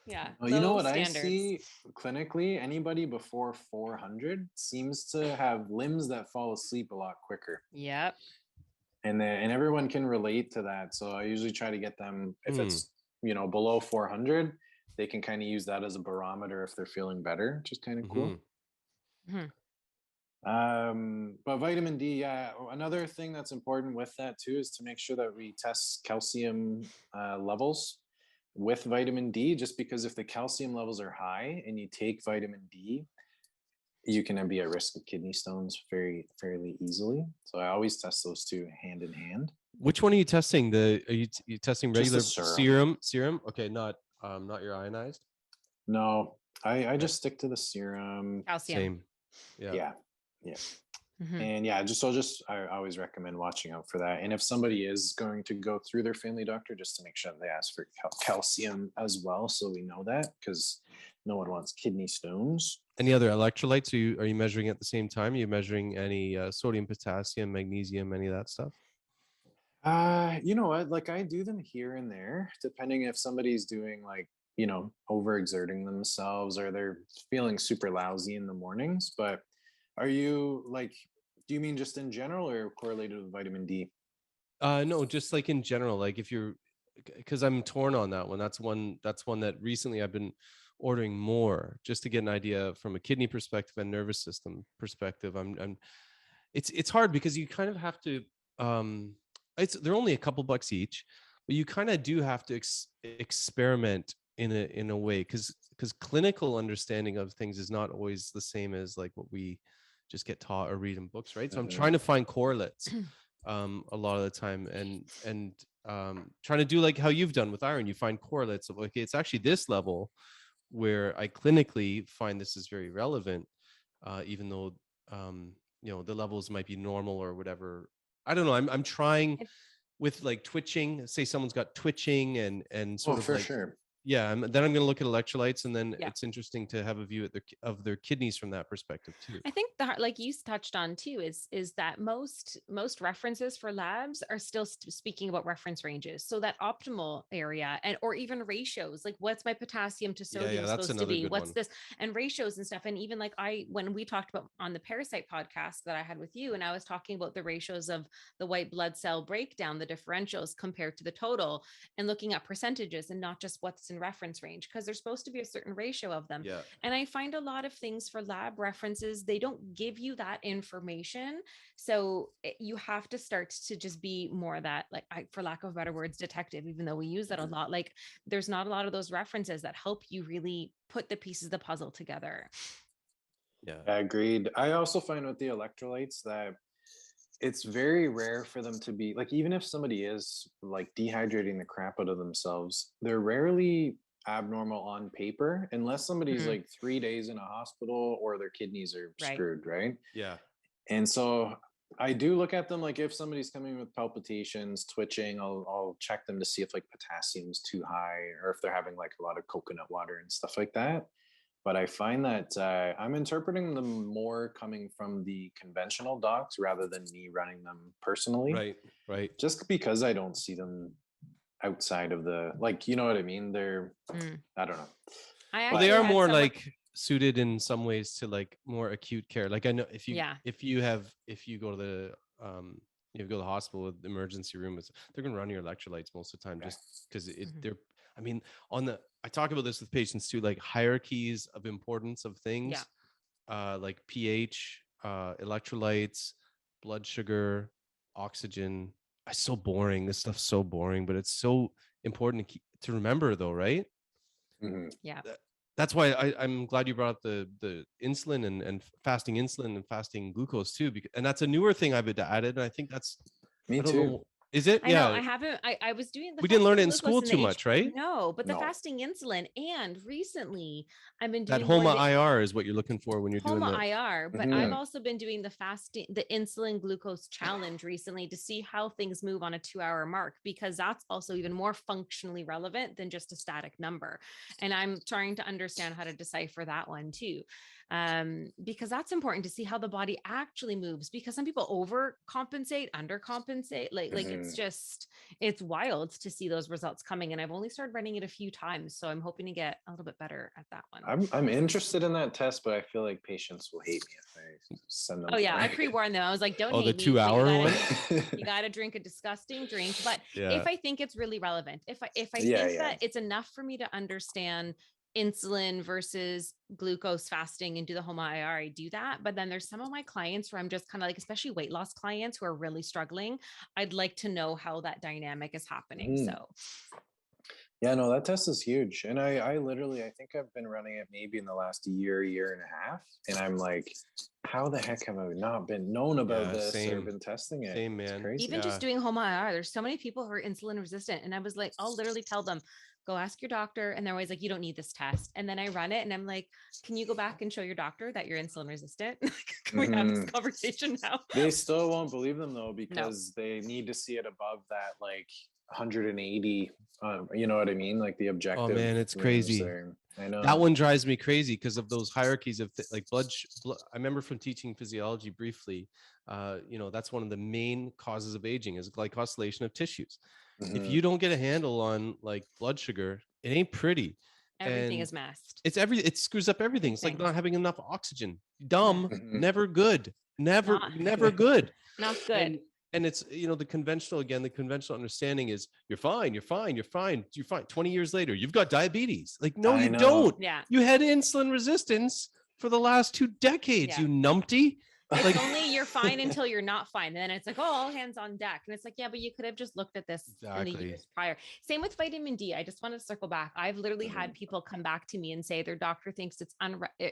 Yeah. Well, you know what I see clinically? Anybody before 400 seems to have limbs that fall asleep a lot quicker. Yep. And everyone can relate to that. So I usually try to get them, if it's below 400, they can kind of use that as a barometer if they're feeling better, which is kind of cool. But vitamin D, another thing that's important with that too is to make sure that we test calcium levels with vitamin D, just because if the calcium levels are high and you take vitamin D, you can be at risk of kidney stones fairly easily. So I always test those two hand in hand. Which one are you testing? Are you testing regular serum? Okay, not your ionized. No, I just stick to the serum. Calcium. Same. Yeah. And I always recommend watching out for that. And if somebody is going to go through their family doctor, just to make sure they ask for calcium as well, so we know that, because no one wants kidney stones. Any other electrolytes? Are you measuring at the same time? Are you measuring any sodium, potassium, magnesium, any of that stuff? You know what? Like I do them here and there, depending if somebody's doing like, overexerting themselves or they're feeling super lousy in the mornings. But are you like, do you mean just in general or correlated with vitamin D? No, just like in general, like if you're, because I'm torn on that one. That's one that recently I've been ordering more just to get an idea from a kidney perspective and nervous system perspective. It's hard because you kind of have to, they're only a couple bucks each, but you kind of do have to experiment in a way, because clinical understanding of things is not always the same as like what we just get taught or read in books, right? So I'm trying to find correlates a lot of the time, and trying to do like how you've done with iron. You find correlates of, okay, it's actually this level where I clinically find this is very relevant, even though the levels might be normal or whatever. I don't know. I'm trying with like twitching. Say someone's got twitching and sort of for like, sure. Yeah, and then I'm going to look at electrolytes, and then it's interesting to have a view of their kidneys from that perspective too. I think like you touched on too, is that most references for labs are still speaking about reference ranges. So that optimal area or even ratios, like what's my potassium to sodium supposed to be? What's this? And ratios and stuff. And even like when we talked about on the parasite podcast that I had with you, and I was talking about the ratios of the white blood cell breakdown, the differentials compared to the total, and looking at percentages and not just what's in reference range, because there's supposed to be a certain ratio of them. And I find a lot of things for lab references, they don't give you that information. So you have to start to just be more that, like, for lack of better words, detective, even though we use that a lot. Like there's not a lot of those references that help you really put the pieces of the puzzle together. Yeah, agreed. I also find with the electrolytes that it's very rare for them to be like, even if somebody is like dehydrating the crap out of themselves, they're rarely abnormal on paper unless somebody's like 3 days in a hospital or their kidneys are screwed, right? Yeah. And so I do look at them like if somebody's coming with palpitations, twitching, I'll check them to see if like potassium's too high or if they're having like a lot of coconut water and stuff like that. But I find that I'm interpreting them more coming from the conventional docs rather than me running them personally. Right. Just because I don't see them outside of the, like, you know what I mean? They're, I don't know. They are more like suited in some ways to like more acute care. Like I know if you go to the you go to the hospital with the emergency room, they're going to run your electrolytes most of the time just because they're, I mean, I talk about this with patients too, like hierarchies of importance of things, like pH, electrolytes, blood sugar, oxygen. It's so boring. This stuff's so boring, but it's so important to remember though, right? Yeah. That's why I'm glad you brought up the insulin and fasting insulin and fasting glucose too, and that's a newer thing I've added. And I think that's me too. Is it? I know, I haven't. I was doing the. We didn't learn it in school too much, right? No, but the fasting insulin, and recently I've been doing that HOMA IR is what you're looking for when you're doing HOMA IR. But I've also been doing the insulin glucose challenge recently to see how things move on a 2-hour mark, because that's also even more functionally relevant than just a static number. And I'm trying to understand how to decipher that one too. Because that's important to see how the body actually moves, because some people overcompensate, undercompensate, like it's wild to see those results coming. And I've only started running it a few times, so I'm hoping to get a little bit better at that one. I'm interested in that test, but I feel like patients will hate me if I send them. I pre-warned them. I was like, don't hate the me. 2-hour one. You got to drink a disgusting drink. But if I think it's really relevant, if I think that it's enough for me to understand insulin versus glucose fasting and do the HOMA IR, I do that. But then there's some of my clients where I'm just kind of like, especially weight loss clients who are really struggling, I'd like to know how that dynamic is happening. So yeah, no, that test is huge. And I literally, I think I've been running it maybe in the last year and a half. And I'm like, how the heck have I not been known about this or been testing it? Same, man. It's crazy. Even just doing HOMA IR, there's so many people who are insulin resistant. And I was like, I'll literally tell them, go ask your doctor. And they're always like, you don't need this test. And then I run it and I'm like, can you go back and show your doctor that you're insulin resistant? Can we have this conversation now? They still won't believe them though, because they need to see it above that, like 180, you know what I mean? Like the objective. Oh man, it's crazy. I know. That one drives me crazy because of those hierarchies of like blood. I remember from teaching physiology briefly, that's one of the main causes of aging is glycosylation of tissues. If you don't get a handle on like blood sugar, it ain't pretty. Everything is masked. It screws up everything. It's like not having enough oxygen. Dumb, never good. Never good. Not good. And it's, the conventional understanding is you're fine. 20 years later, you've got diabetes. Like, no, you don't. Yeah. You had insulin resistance for the last 2 decades, you numpty. It's only you're fine until you're not fine. And then it's like, oh, all hands on deck. And it's like, yeah, but you could have just looked at this in the years prior. Same with vitamin D. I just want to circle back. I've literally had people come back to me and say their doctor thinks it's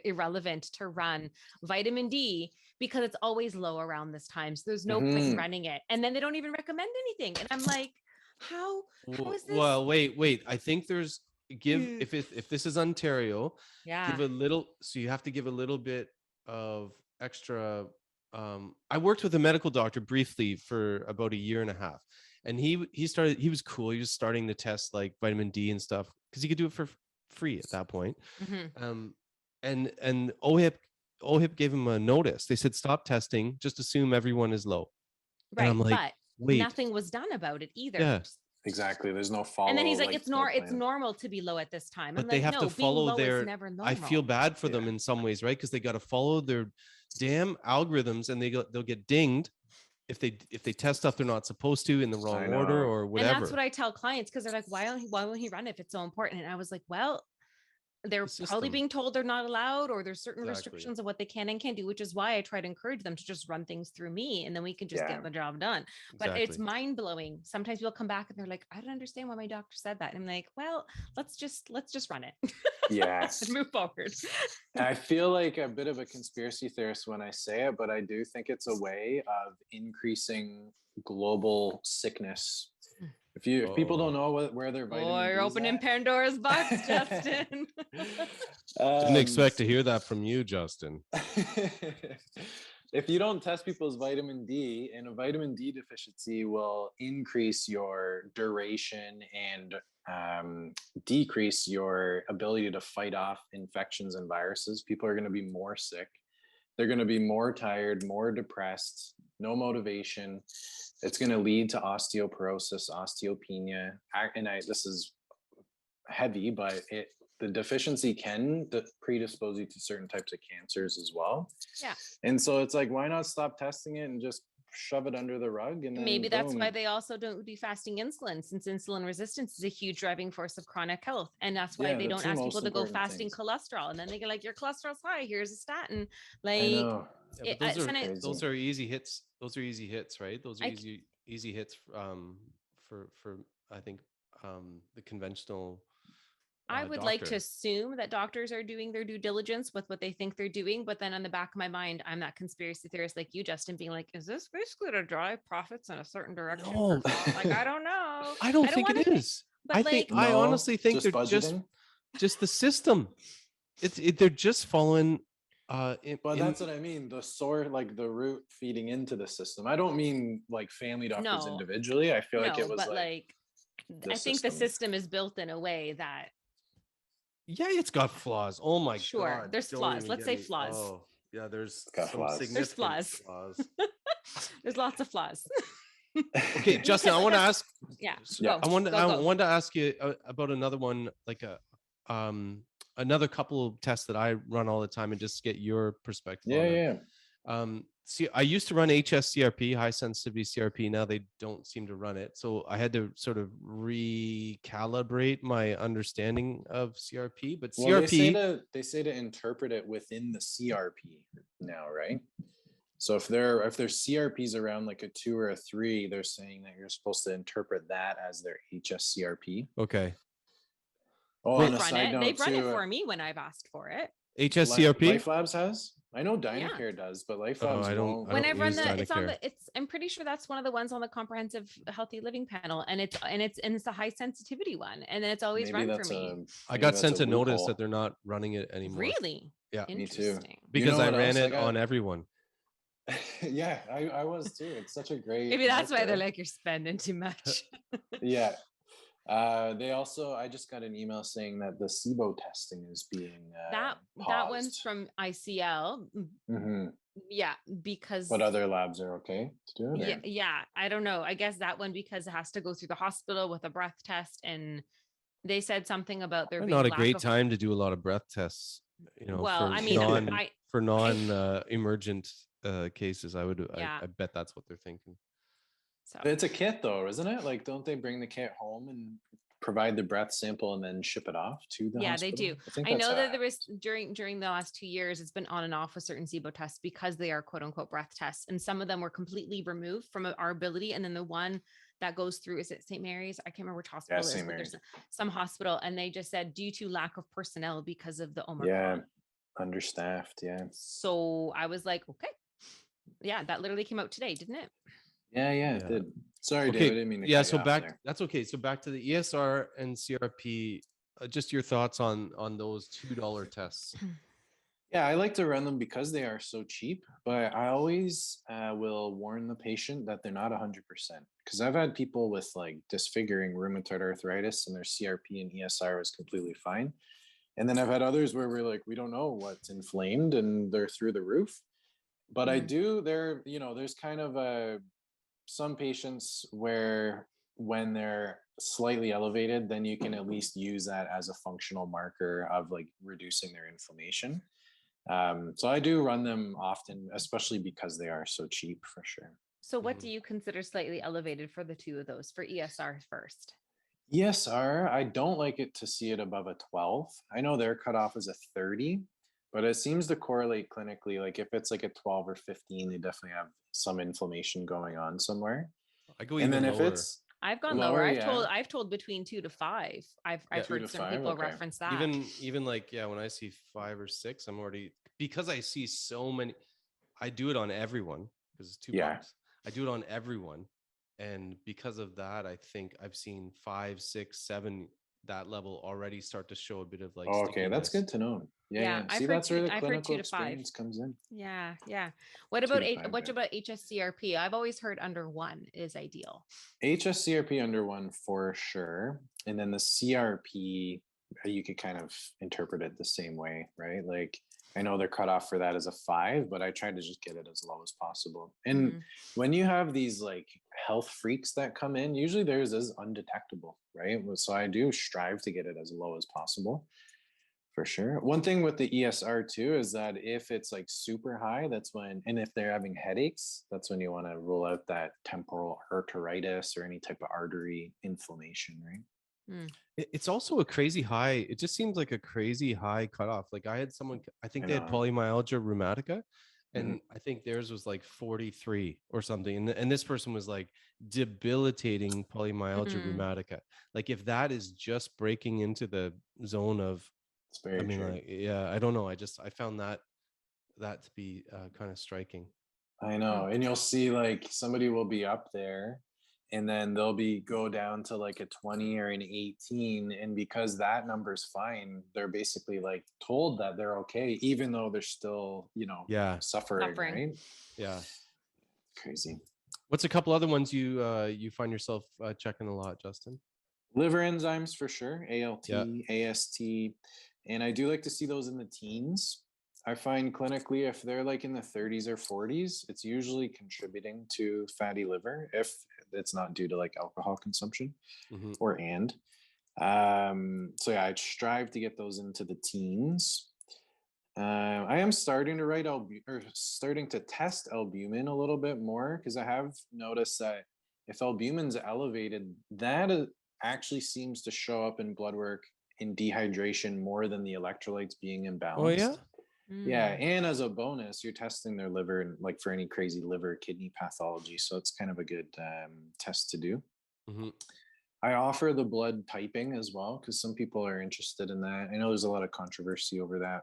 irrelevant to run vitamin D because it's always low around this time. So there's no point in running it. And then they don't even recommend anything. And I'm like, how is this? Well, wait. I think there's if this is Ontario, give a little. So you have to give a little bit of extra. I worked with a medical doctor briefly for about 1.5 years, and he was cool. He was starting to test like vitamin D and stuff because he could do it for free at that point. And OHIP gave him a notice. They said, stop testing, just assume everyone is low. Right. And I'm like, but nothing was done about it either. Yeah. Exactly. There's no follow. And then he's like, it's normal to be low at this time. But they have to follow their. I feel bad for them in some ways, right? Because they got to follow their damn algorithms, and they'll get dinged if they test stuff they're not supposed to in the wrong order or whatever. And that's what I tell clients, because they're like, why won't he run if it's so important? And I was like, well, they're probably being told they're not allowed, or there's certain restrictions of what they can and can't do, which is why I try to encourage them to just run things through me, and then we can just get the job done. But it's mind blowing. Sometimes people come back and they're like, I don't understand why my doctor said that. And I'm like, well, let's just run it. Yeah. Move forward. I feel like a bit of a conspiracy theorist when I say it, but I do think it's a way of increasing global sickness. If people don't know where their vitamin D is you're opening Pandora's box, Justin. Didn't expect to hear that from you, Justin. if you don't test people's vitamin D, and a vitamin D deficiency will increase your duration and decrease your ability to fight off infections and viruses. People are going to be more sick. They're going to be more tired, more depressed, no motivation. It's going to lead to osteoporosis, osteopenia. And this is heavy, but the deficiency can predispose you to certain types of cancers as well. Yeah. And so it's like, why not stop testing it and just shove it under the rug? And then maybe that's boom. why they also don't do fasting insulin, since insulin resistance is a huge driving force of chronic health. And that's why they don't ask people to go fasting cholesterol. And then they get like, your cholesterol's high, here's a statin. Like, I know. Yeah, those are easy hits. Those are easy hits, right? Those are easy hits for I think the conventional I would like to assume that doctors are doing their due diligence with what they think they're doing, but then on the back of my mind, I'm that conspiracy theorist like you, Justin, being like, is this basically to drive profits in a certain direction? No. Like, I don't know. I don't think it is. I honestly think they're just the system. They're just following. But that's what I mean. The root feeding into the system. I don't mean like family doctors individually. I feel like it was I think the system is built in a way that. Yeah, it's got flaws. Oh my god. Sure, there's flaws. Let's say flaws. Oh, yeah, there's flaws. There's flaws. There's lots of flaws. Okay, Justin, I want to ask. Yeah. I want to ask you about another one, like another couple of tests that I run all the time, and just get your perspective. Yeah. See, I used to run Hscrp, high sensitivity CRP. Now they don't seem to run it. So I had to sort of recalibrate my understanding of CRP. But CRP, they say to interpret it within the CRP now, right? So if there's CRPs around like a 2 or a 3, they're saying that you're supposed to interpret that as their HSCRP. Okay. Oh, they've run it for me when I've asked for it. HSCRP? Life Labs has. I know Dynacare does, but Life Labs won't. When I've run I'm pretty sure that's one of the ones on the comprehensive healthy living panel, and it's the high sensitivity one, and then it's always run for me. I got sent a notice that they're not running it anymore. Really? Yeah, me too. Because I ran it on everyone. Yeah, I was too. It's such a great. Maybe that's why they're like, you're spending too much. Yeah. They also, I just got an email saying that the SIBO testing is being that one's from ICL. Mm-hmm. Yeah, because but other labs are okay to do it. Yeah, I don't know. I guess that one because it has to go through the hospital with a breath test, and they said something about there being not a great time to do a lot of breath tests. Well, for non-emergent cases, I bet that's what they're thinking. So it's a kit though, isn't it? Like, don't they bring the kit home and provide the breath sample and then ship it off to the hospital? They do. I know that there was during the last 2 years, it's been on and off with certain SIBO tests because they are quote unquote breath tests. And some of them were completely removed from our ability. And then the one that goes through, is it St. Mary's? I can't remember which hospital it is, but there's some hospital. And they just said due to lack of personnel because of the Omicron. Yeah, understaffed. Yeah. So I was like, okay. Yeah, that literally came out today, didn't it? Yeah, it did. Sorry, okay. David, I didn't mean to cut so you back there. That's okay. So back to the ESR and CRP, just your thoughts on those $2 tests. Yeah, I like to run them because they are so cheap, but I always will warn the patient that they're not 100%, because I've had people with like disfiguring rheumatoid arthritis and their CRP and ESR was completely fine. And then I've had others where we're like, we don't know what's inflamed and they're through the roof. But there's kind of some patients where when they're slightly elevated, then you can at least use that as a functional marker of like reducing their inflammation. So I do run them often, especially because they are so cheap, for sure. So what do you consider slightly elevated for the two of those, for ESR first? ESR, I don't like it to see it above a 12. I know their cutoff is a 30. But it seems to correlate clinically. Like if it's like a 12 or 15, they definitely have some inflammation going on somewhere. I go even lower. I've gone lower. I've told between 2 to 5 I've heard some people reference that. Even like, when I see 5 or 6, I'm already, because I see so many, I do it on everyone because it's $2. I do it on everyone. And because of that, I think I've seen 5, 6, 7, that level already start to show a bit of like, okay, that's good to know. Yeah. I've See, heard that's where the I've heard 2 clinical to 5. experience comes in. Yeah, yeah. What 2 about to 5, what yeah. about Hscrp? I've always heard under 1 is ideal. Hscrp under 1 for sure. And then the CRP, you could kind of interpret it the same way, right? Like, I know their cutoff for that is a 5, but I try to just get it as low as possible. And when you have these like health freaks that come in, usually theirs is undetectable, right? So I do strive to get it as low as possible. For sure. One thing with the ESR too is that if it's like super high, that's when, and if they're having headaches, that's when you want to rule out that temporal arteritis or any type of artery inflammation, right? It's also a crazy high. It just seems like a crazy high cutoff. Like I had someone, I think they had polymyalgia rheumatica, and I think theirs was like 43 or something. And this person was like debilitating polymyalgia rheumatica. Like if that is just breaking into the zone of, It's very true. like, yeah, I don't know. I found that to be kind of striking. I know. And you'll see like somebody will be up there and then they'll go down to like a 20 or an 18. And because that number's fine, they're basically like told that they're okay, even though they're still, suffering, right? Yeah. Crazy. What's a couple other ones you find yourself checking a lot, Justin? Liver enzymes for sure, ALT, AST. And I do like to see those in the teens. I find clinically, if they're like in the 30s or 40s, it's usually contributing to fatty liver if it's not due to like alcohol consumption So yeah, I strive to get those into the teens. I am starting to starting to test albumin a little bit more because I have noticed that if albumin's elevated, that actually seems to show up in blood work in dehydration more than the electrolytes being imbalanced. Oh yeah. Yeah, and as a bonus, you're testing their liver and like for any crazy liver kidney pathology, so it's kind of a good test to do. I offer the blood typing as well because some people are interested in that. I know there's a lot of controversy over that,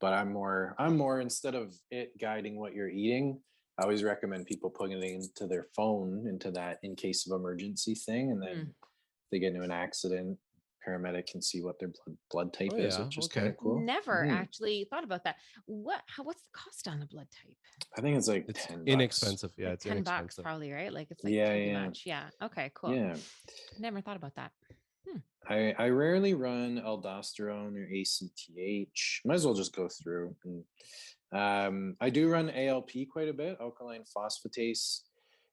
but I'm more instead of it guiding what you're eating, I always recommend people putting it into their phone into that in case of emergency thing, and then if they get into an accident, paramedic can see what their blood type is, which is kind of cool. Never actually thought about that. What's the cost on the blood type? I think it's like it's $10. inexpensive. Yeah, like it's $10 inexpensive. probably, right? Like it's like pretty much. Yeah. Okay, cool. Yeah. Never thought about that. I rarely run aldosterone or ACTH. Might as well just go through. And, I do run ALP quite a bit, alkaline phosphatase.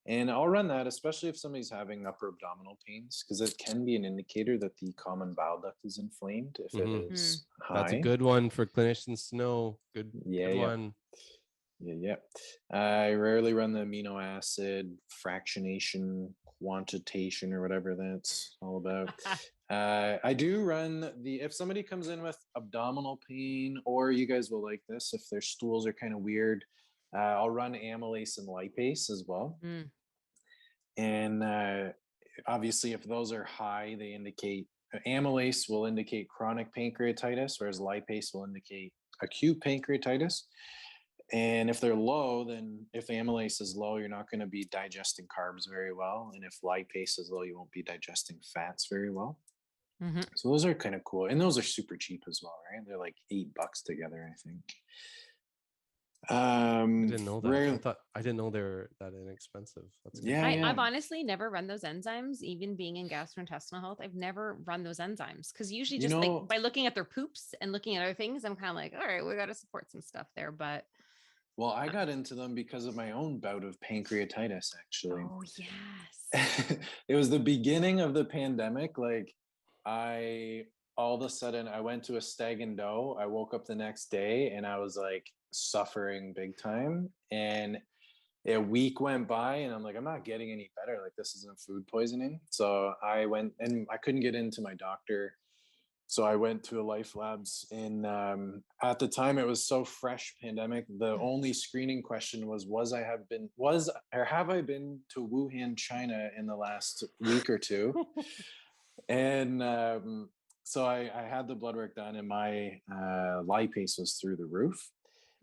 And I'll run that, especially if somebody's having upper abdominal pains, because it can be an indicator that the common bile duct is inflamed if it is high. That's a good one for clinicians to know. Good one. Yeah. I rarely run the amino acid fractionation, quantitation, or whatever that's all about. I do run if somebody comes in with abdominal pain, or you guys will like this, if their stools are kind of weird, I'll run amylase and lipase as well. And obviously, if those are high, they indicate amylase will indicate chronic pancreatitis, whereas lipase will indicate acute pancreatitis. And if they're low, then if amylase is low, you're not going to be digesting carbs very well. And if lipase is low, you won't be digesting fats very well. So those are kind of cool. And those are super cheap as well, right? They're like $8 together, I think. I didn't know that. I didn't know they're that inexpensive. That's good. I've honestly never run those enzymes, even being in gastrointestinal health. I've never run those enzymes because usually just like by looking at their poops and looking at other things, I'm kind of like, all right, we got to support some stuff there. But well, I got into them because of my own bout of pancreatitis, actually. Oh, yes. It was the beginning of the pandemic. Like all of a sudden I went to a stag and doe. I woke up the next day and I was like suffering big time. And a week went by and I'm like, I'm not getting any better. Like this isn't food poisoning. So I went and I couldn't get into my doctor. So I went to a Life Labs and at the time it was so fresh pandemic. The only screening question was have I been to Wuhan, China in the last week or two? And so I had the blood work done and my lipase was through the roof.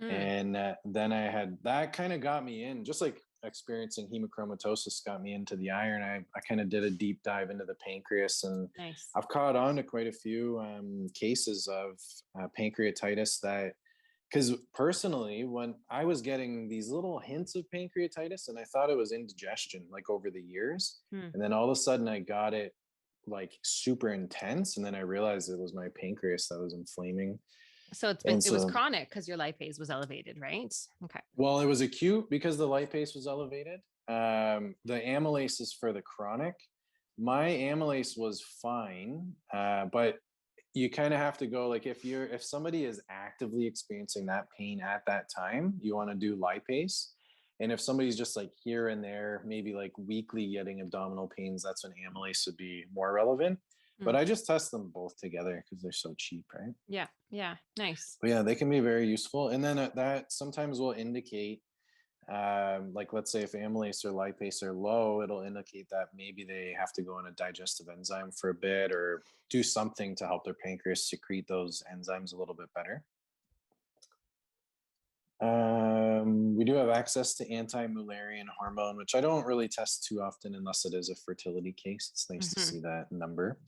And then I had, that kind of got me in, just like experiencing hemochromatosis got me into the iron, I kind of did a deep dive into the pancreas, and Nice. I've caught on to quite a few cases of pancreatitis that, because personally, when I was getting these little hints of pancreatitis and I thought it was indigestion, like over the years, and then all of a sudden I got it like super intense, and then I realized it was my pancreas that was inflaming. So it was chronic because your lipase was elevated, right? Okay. Well, it was acute because the lipase was elevated. The amylase is for the chronic. My amylase was fine, but you kind of have to go, like, if somebody is actively experiencing that pain at that time, you want to do lipase. And if somebody's just like here and there, maybe like weekly getting abdominal pains, that's when amylase would be more relevant. But I just test them both together because they're so cheap, right? Yeah. Yeah. Nice. But yeah, they can be very useful. And then that sometimes will indicate, like, let's say if amylase or lipase are low, it'll indicate that maybe they have to go on a digestive enzyme for a bit or do something to help their pancreas secrete those enzymes a little bit better. We do have access to anti-Mullerian hormone, which I don't really test too often unless it is a fertility case. It's nice to see that number.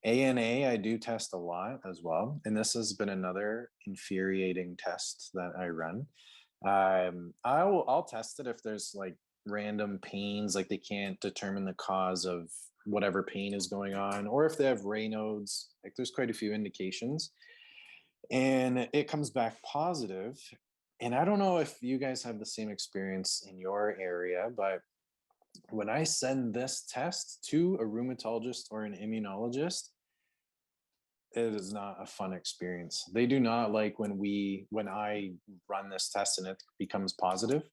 ANA, I do test a lot as well. And this has been another infuriating test that I run. I'll test it if there's like random pains, like they can't determine the cause of whatever pain is going on, or if they have Raynaud's, like there's quite a few indications. And it comes back positive. And I don't know if you guys have the same experience in your area, but when I send this test to a rheumatologist or an immunologist, it is not a fun experience. They do not like when I run this test and it becomes positive,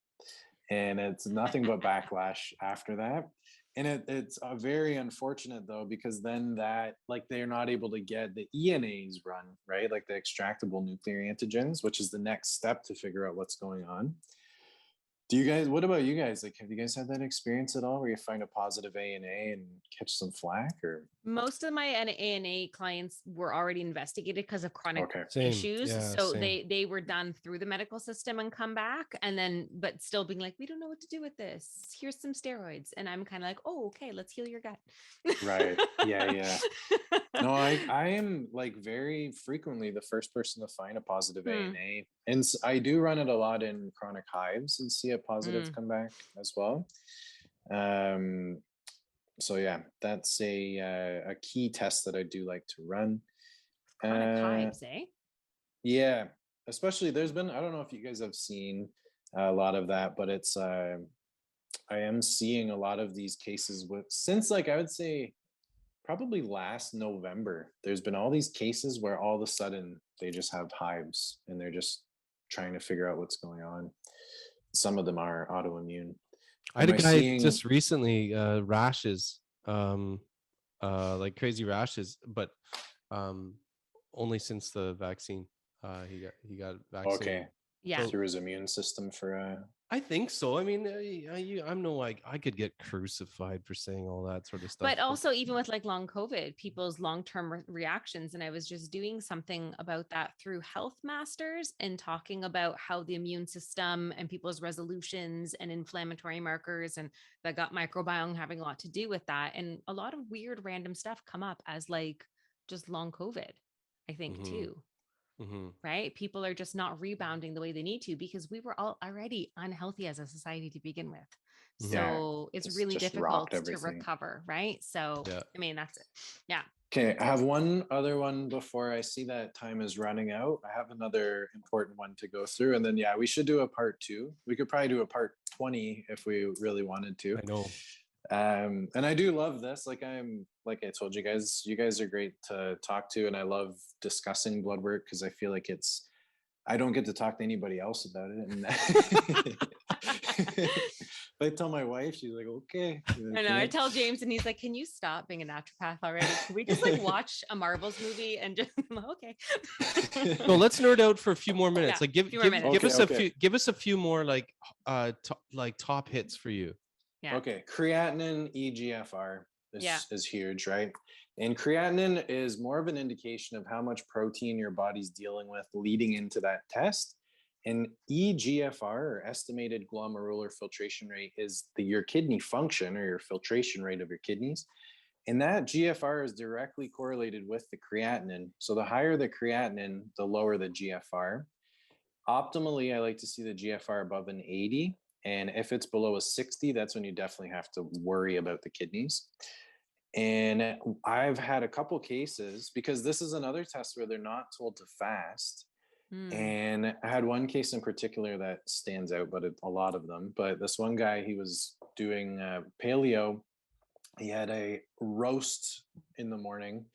and it's nothing but backlash after that. And it's very unfortunate though, because then that, like, they're not able to get the ENAs run, right? Like the extractable nuclear antigens, which is the next step to figure out what's going on. What about you guys? Like, have you guys had that experience at all where you find a positive ANA and catch some flack? Or most of my ANA clients were already investigated because of chronic issues. Yeah, so same. they were done through the medical system and come back, and then but still being like, we don't know what to do with this. Here's some steroids. And I'm kind of like, oh, okay, let's heal your gut. Right. Yeah. No, I am like very frequently the first person to find a positive ANA. And I do run it a lot in chronic hives and see a positive come back as well. So yeah, that's a key test that I do like to run. Chronic hives, eh? Yeah, especially I don't know if you guys have seen a lot of that, but it's I am seeing a lot of these cases since, like, I would say probably last November, there's been all these cases where all of a sudden they just have hives and they're just trying to figure out what's going on. Some of them are autoimmune. I had a guy just recently, rashes, like crazy rashes, but only since the vaccine. He got vaccinated. Okay. Yeah. Through his immune system for I think so. I mean, I'm no, like, I could get crucified for saying all that sort of stuff. But also, even with like long COVID, people's long-term reactions. And I was just doing something about that through Health Masters and talking about how the immune system and people's resolutions and inflammatory markers and the gut microbiome having a lot to do with that. And a lot of weird random stuff come up as like just long COVID, I think, too. Right? People are just not rebounding the way they need to because we were all already unhealthy as a society to begin with. So it's really difficult to recover, right? So, I mean, that's it. Yeah. Okay, I have one other one before I see that time is running out. I have another important one to go through, and then we should do a part 2. We could probably do a part 20 if we really wanted to. I know. And I do love this. Like I told you guys are great to talk to, and I love discussing blood work because I feel like I don't get to talk to anybody else about it. And I tell my wife, she's like, okay. I know. I tell James, and he's like, can you stop being a naturopath already? Can we just like watch a Marvels movie and just okay? So let's nerd out for a few more minutes. Like give us a few more like top hits for you. Yeah. Okay. Creatinine EGFR is huge, right? And creatinine is more of an indication of how much protein your body's dealing with leading into that test. And eGFR, or estimated glomerular filtration rate, is your kidney function or your filtration rate of your kidneys. And that GFR is directly correlated with the creatinine. So the higher the creatinine, the lower the GFR. Optimally, I like to see the GFR above an 80. And if it's below a 60, that's when you definitely have to worry about the kidneys. And I've had a couple cases, because this is another test where they're not told to fast. And I had one case in particular that stands out, but a lot of them. But this one guy, he was doing paleo. He had a roast in the morning.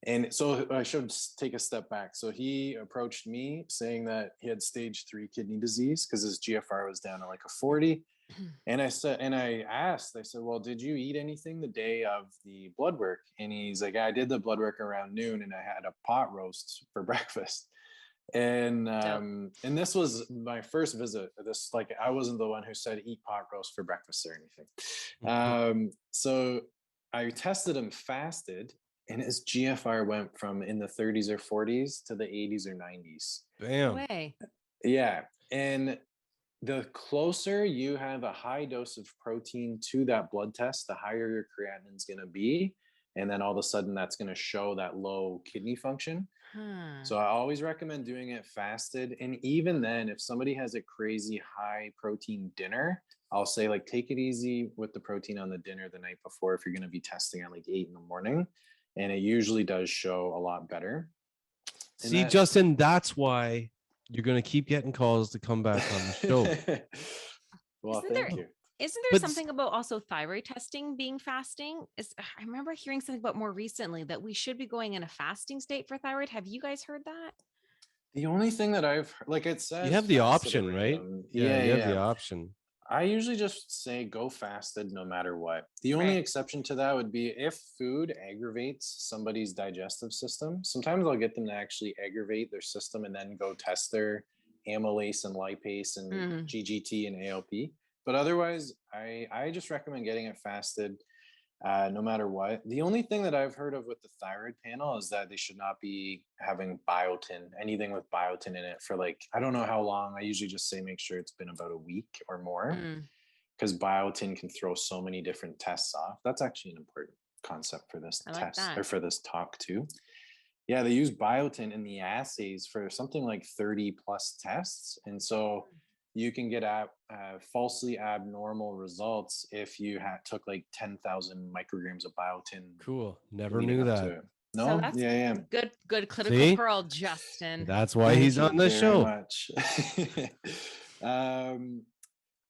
And so I should take a step back. So he approached me saying that he had stage 3 kidney disease because his GFR was down to like a 40. And I said, I said, well, did you eat anything the day of the blood work? And he's like, I did the blood work around noon and I had a pot roast for breakfast. And this was my first visit. This, like, I wasn't the one who said eat pot roast for breakfast or anything. So I tested him fasted, and his GFR went from in the 30s or 40s to the 80s or 90s. Bam. Way. Yeah. And the closer you have a high dose of protein to that blood test, the higher your creatinine is going to be. And then all of a sudden that's going to show that low kidney function. So I always recommend doing it fasted. And even then, if somebody has a crazy high protein dinner, I'll say, like, take it easy with the protein on the dinner the night before if you're going to be testing at like 8 in the morning. And it usually does show a lot better. And See, Justin, that's why you're going to keep getting calls to come back on the show. Well, thank you. Isn't there something about also thyroid testing being fasting? I remember hearing something about more recently that we should be going in a fasting state for thyroid. Have you guys heard that? The only thing that I've heard, like it says, you have the option, right? Yeah, you have the option. I usually just say go fasted no matter what. The only exception to that would be if food aggravates somebody's digestive system. Sometimes I'll get them to actually aggravate their system and then go test their amylase and lipase and GGT and ALP. But otherwise, I just recommend getting it fasted no matter what. The only thing that I've heard of with the thyroid panel is that they should not be having biotin, anything with biotin in it for, like, I don't know how long. I usually just say make sure it's been about a week or more, because biotin can throw so many different tests off. That's actually an important concept for this test or for this talk too. Yeah, they use biotin in the assays for something like 30 plus tests. And so you can get falsely abnormal results if you took like 10,000 micrograms of biotin. Cool. Never knew that. No, so yeah. Good clinical pearl, Justin. That's why he's on the show. Much.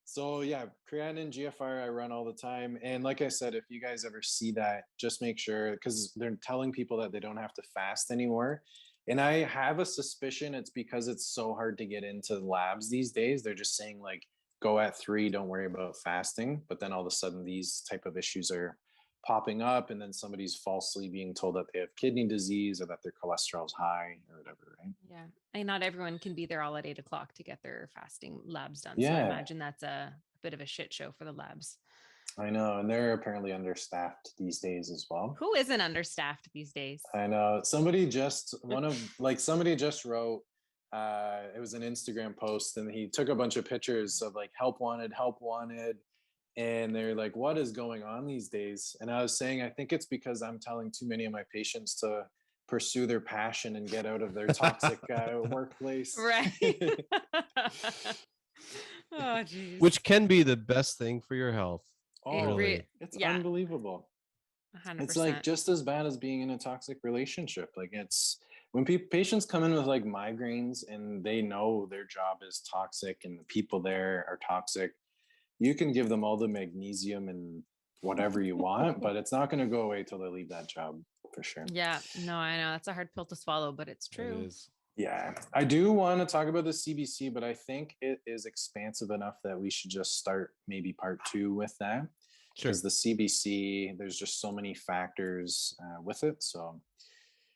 So yeah, creatinine, GFR, I run all the time. And like I said, if you guys ever see that, just make sure, because they're telling people that they don't have to fast anymore. And I have a suspicion it's because it's so hard to get into labs these days. They're just saying, like, go at 3, don't worry about fasting. But then all of a sudden these type of issues are popping up, and then somebody's falsely being told that they have kidney disease or that their cholesterol's high or whatever, right? Yeah. And not everyone can be there all at 8 o'clock to get their fasting labs done. Yeah. So I imagine that's a bit of a shit show for the labs. I know, and they're apparently understaffed these days as well. Who isn't understaffed these days? I know. Somebody just wrote, it was an Instagram post, and he took a bunch of pictures of like help wanted. And they're like, what is going on these days? And I was saying, I think it's because I'm telling too many of my patients to pursue their passion and get out of their toxic workplace. Right. Oh, geez. Which can be the best thing for your health. Oh, it's unbelievable. 100%. It's like just as bad as being in a toxic relationship. Like, it's when patients come in with like migraines and they know their job is toxic and the people there are toxic, you can give them all the magnesium and whatever you want, but it's not going to go away till they leave that job for sure. Yeah, no, I know it's a hard pill to swallow, but it's true. It is. Yeah, I do want to talk about the CBC, but I think it is expansive enough that we should just start maybe part 2 with that. Sure. Because the CBC, there's just so many factors with it. So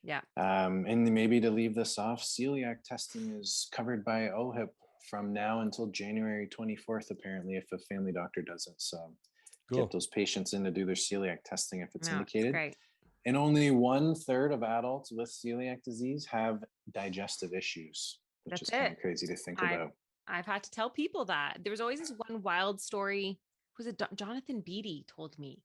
yeah. And maybe to leave this off, celiac testing is covered by OHIP from now until January 24th, apparently, if a family doctor does it. So get those patients in to do their celiac testing if it's indicated. Great. And only 1/3 of adults with celiac disease have digestive issues. which That's is kind it. of crazy to think about. I've had to tell people that. There was always this one wild story. Was it Jonathan Beatty told me?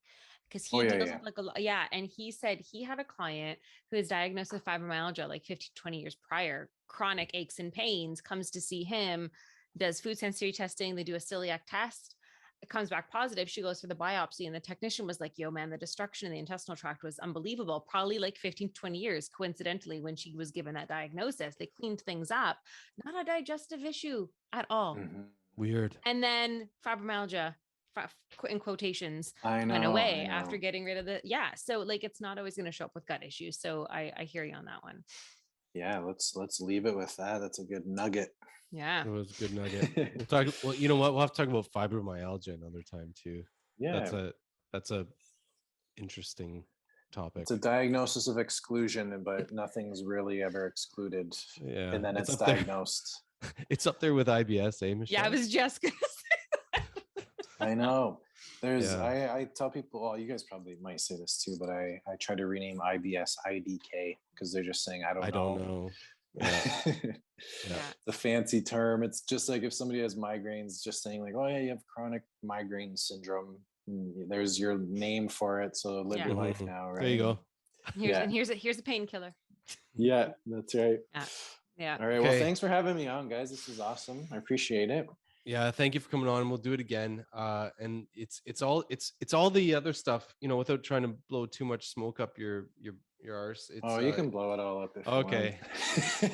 Because he deals with like and he said he had a client who was diagnosed with fibromyalgia like 15, 20 years prior, chronic aches and pains, comes to see him, does food sensitivity testing. They do a celiac test. It comes back positive. She goes for the biopsy, and the technician was like, yo, man, the destruction in the intestinal tract was unbelievable. Probably like 15, 20 years. Coincidentally, when she was given that diagnosis, they cleaned things up. Not a digestive issue at all. Mm-hmm. Weird. And then fibromyalgia, in quotations, went away after getting rid of so like it's not always going to show up with gut issues. So I hear you on that one. Yeah, let's leave it with that. That's a good nugget. Yeah, It was a good nugget. We'll talk. Well, you know what? We'll have to talk about fibromyalgia another time too. Yeah, That's a interesting topic. it's a diagnosis of exclusion, but nothing's really ever excluded. Yeah, And then it's up there. diagnosed. It's up there with IBS, eh, Michelle? yeah. I was just gonna say. I know. There's Yeah. I tell people, well, you guys probably might say this too, but I try to rename IBS IDK because they're just saying I don't know. Yeah. Yeah. The fancy term. It's just like if somebody has migraines, just saying like, oh yeah, you have chronic migraine syndrome. There's your name for it. So live your life now, right? There you go. Here's a painkiller. Yeah, that's right. Yeah. All right. Well, thanks for having me on, guys. This was awesome. I appreciate it. Yeah, thank you for coming on. We'll do it again. And it's all the other stuff, you know, without trying to blow too much smoke up your arse. It's, you can blow it all up if okay. you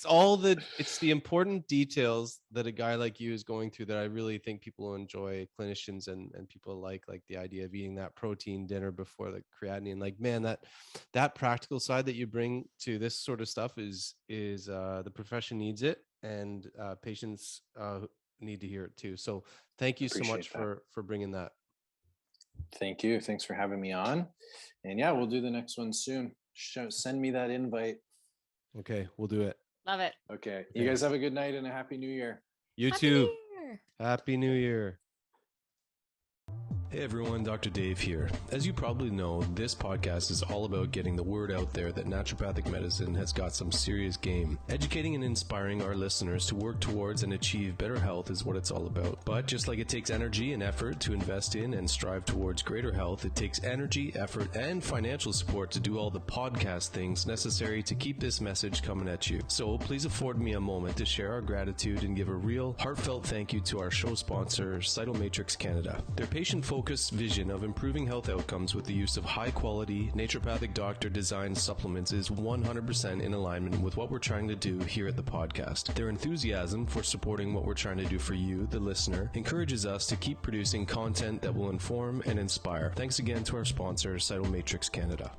want. It's the important details that a guy like you is going through that I really think people enjoy, clinicians and people like the idea of eating that protein dinner before the creatinine. Like, man, that practical side that you bring to this sort of stuff is the profession needs it, and patients need to hear it too. So thank you so much for bringing that. Thank you. Thanks for having me on. And yeah, we'll do the next one soon. Send me that invite. Okay, we'll do it. Love it. Okay. You guys have a good night and a happy new year. You Happy too. New Year. Happy New Year. Hey everyone, Dr. Dave here. As you probably know, this podcast is all about getting the word out there that naturopathic medicine has got some serious game. Educating and inspiring our listeners to work towards and achieve better health is what it's all about. But just like it takes energy and effort to invest in and strive towards greater health, it takes energy, effort, and financial support to do all the podcast things necessary to keep this message coming at you. So please afford me a moment to share our gratitude and give a real, heartfelt thank you to our show sponsor, Cytomatrix Canada. Their patient-focused vision of improving health outcomes with the use of high-quality, naturopathic doctor-designed supplements is 100% in alignment with what we're trying to do here at the podcast. Their enthusiasm for supporting what we're trying to do for you, the listener, encourages us to keep producing content that will inform and inspire. Thanks again to our sponsor, Cytomatrix Canada.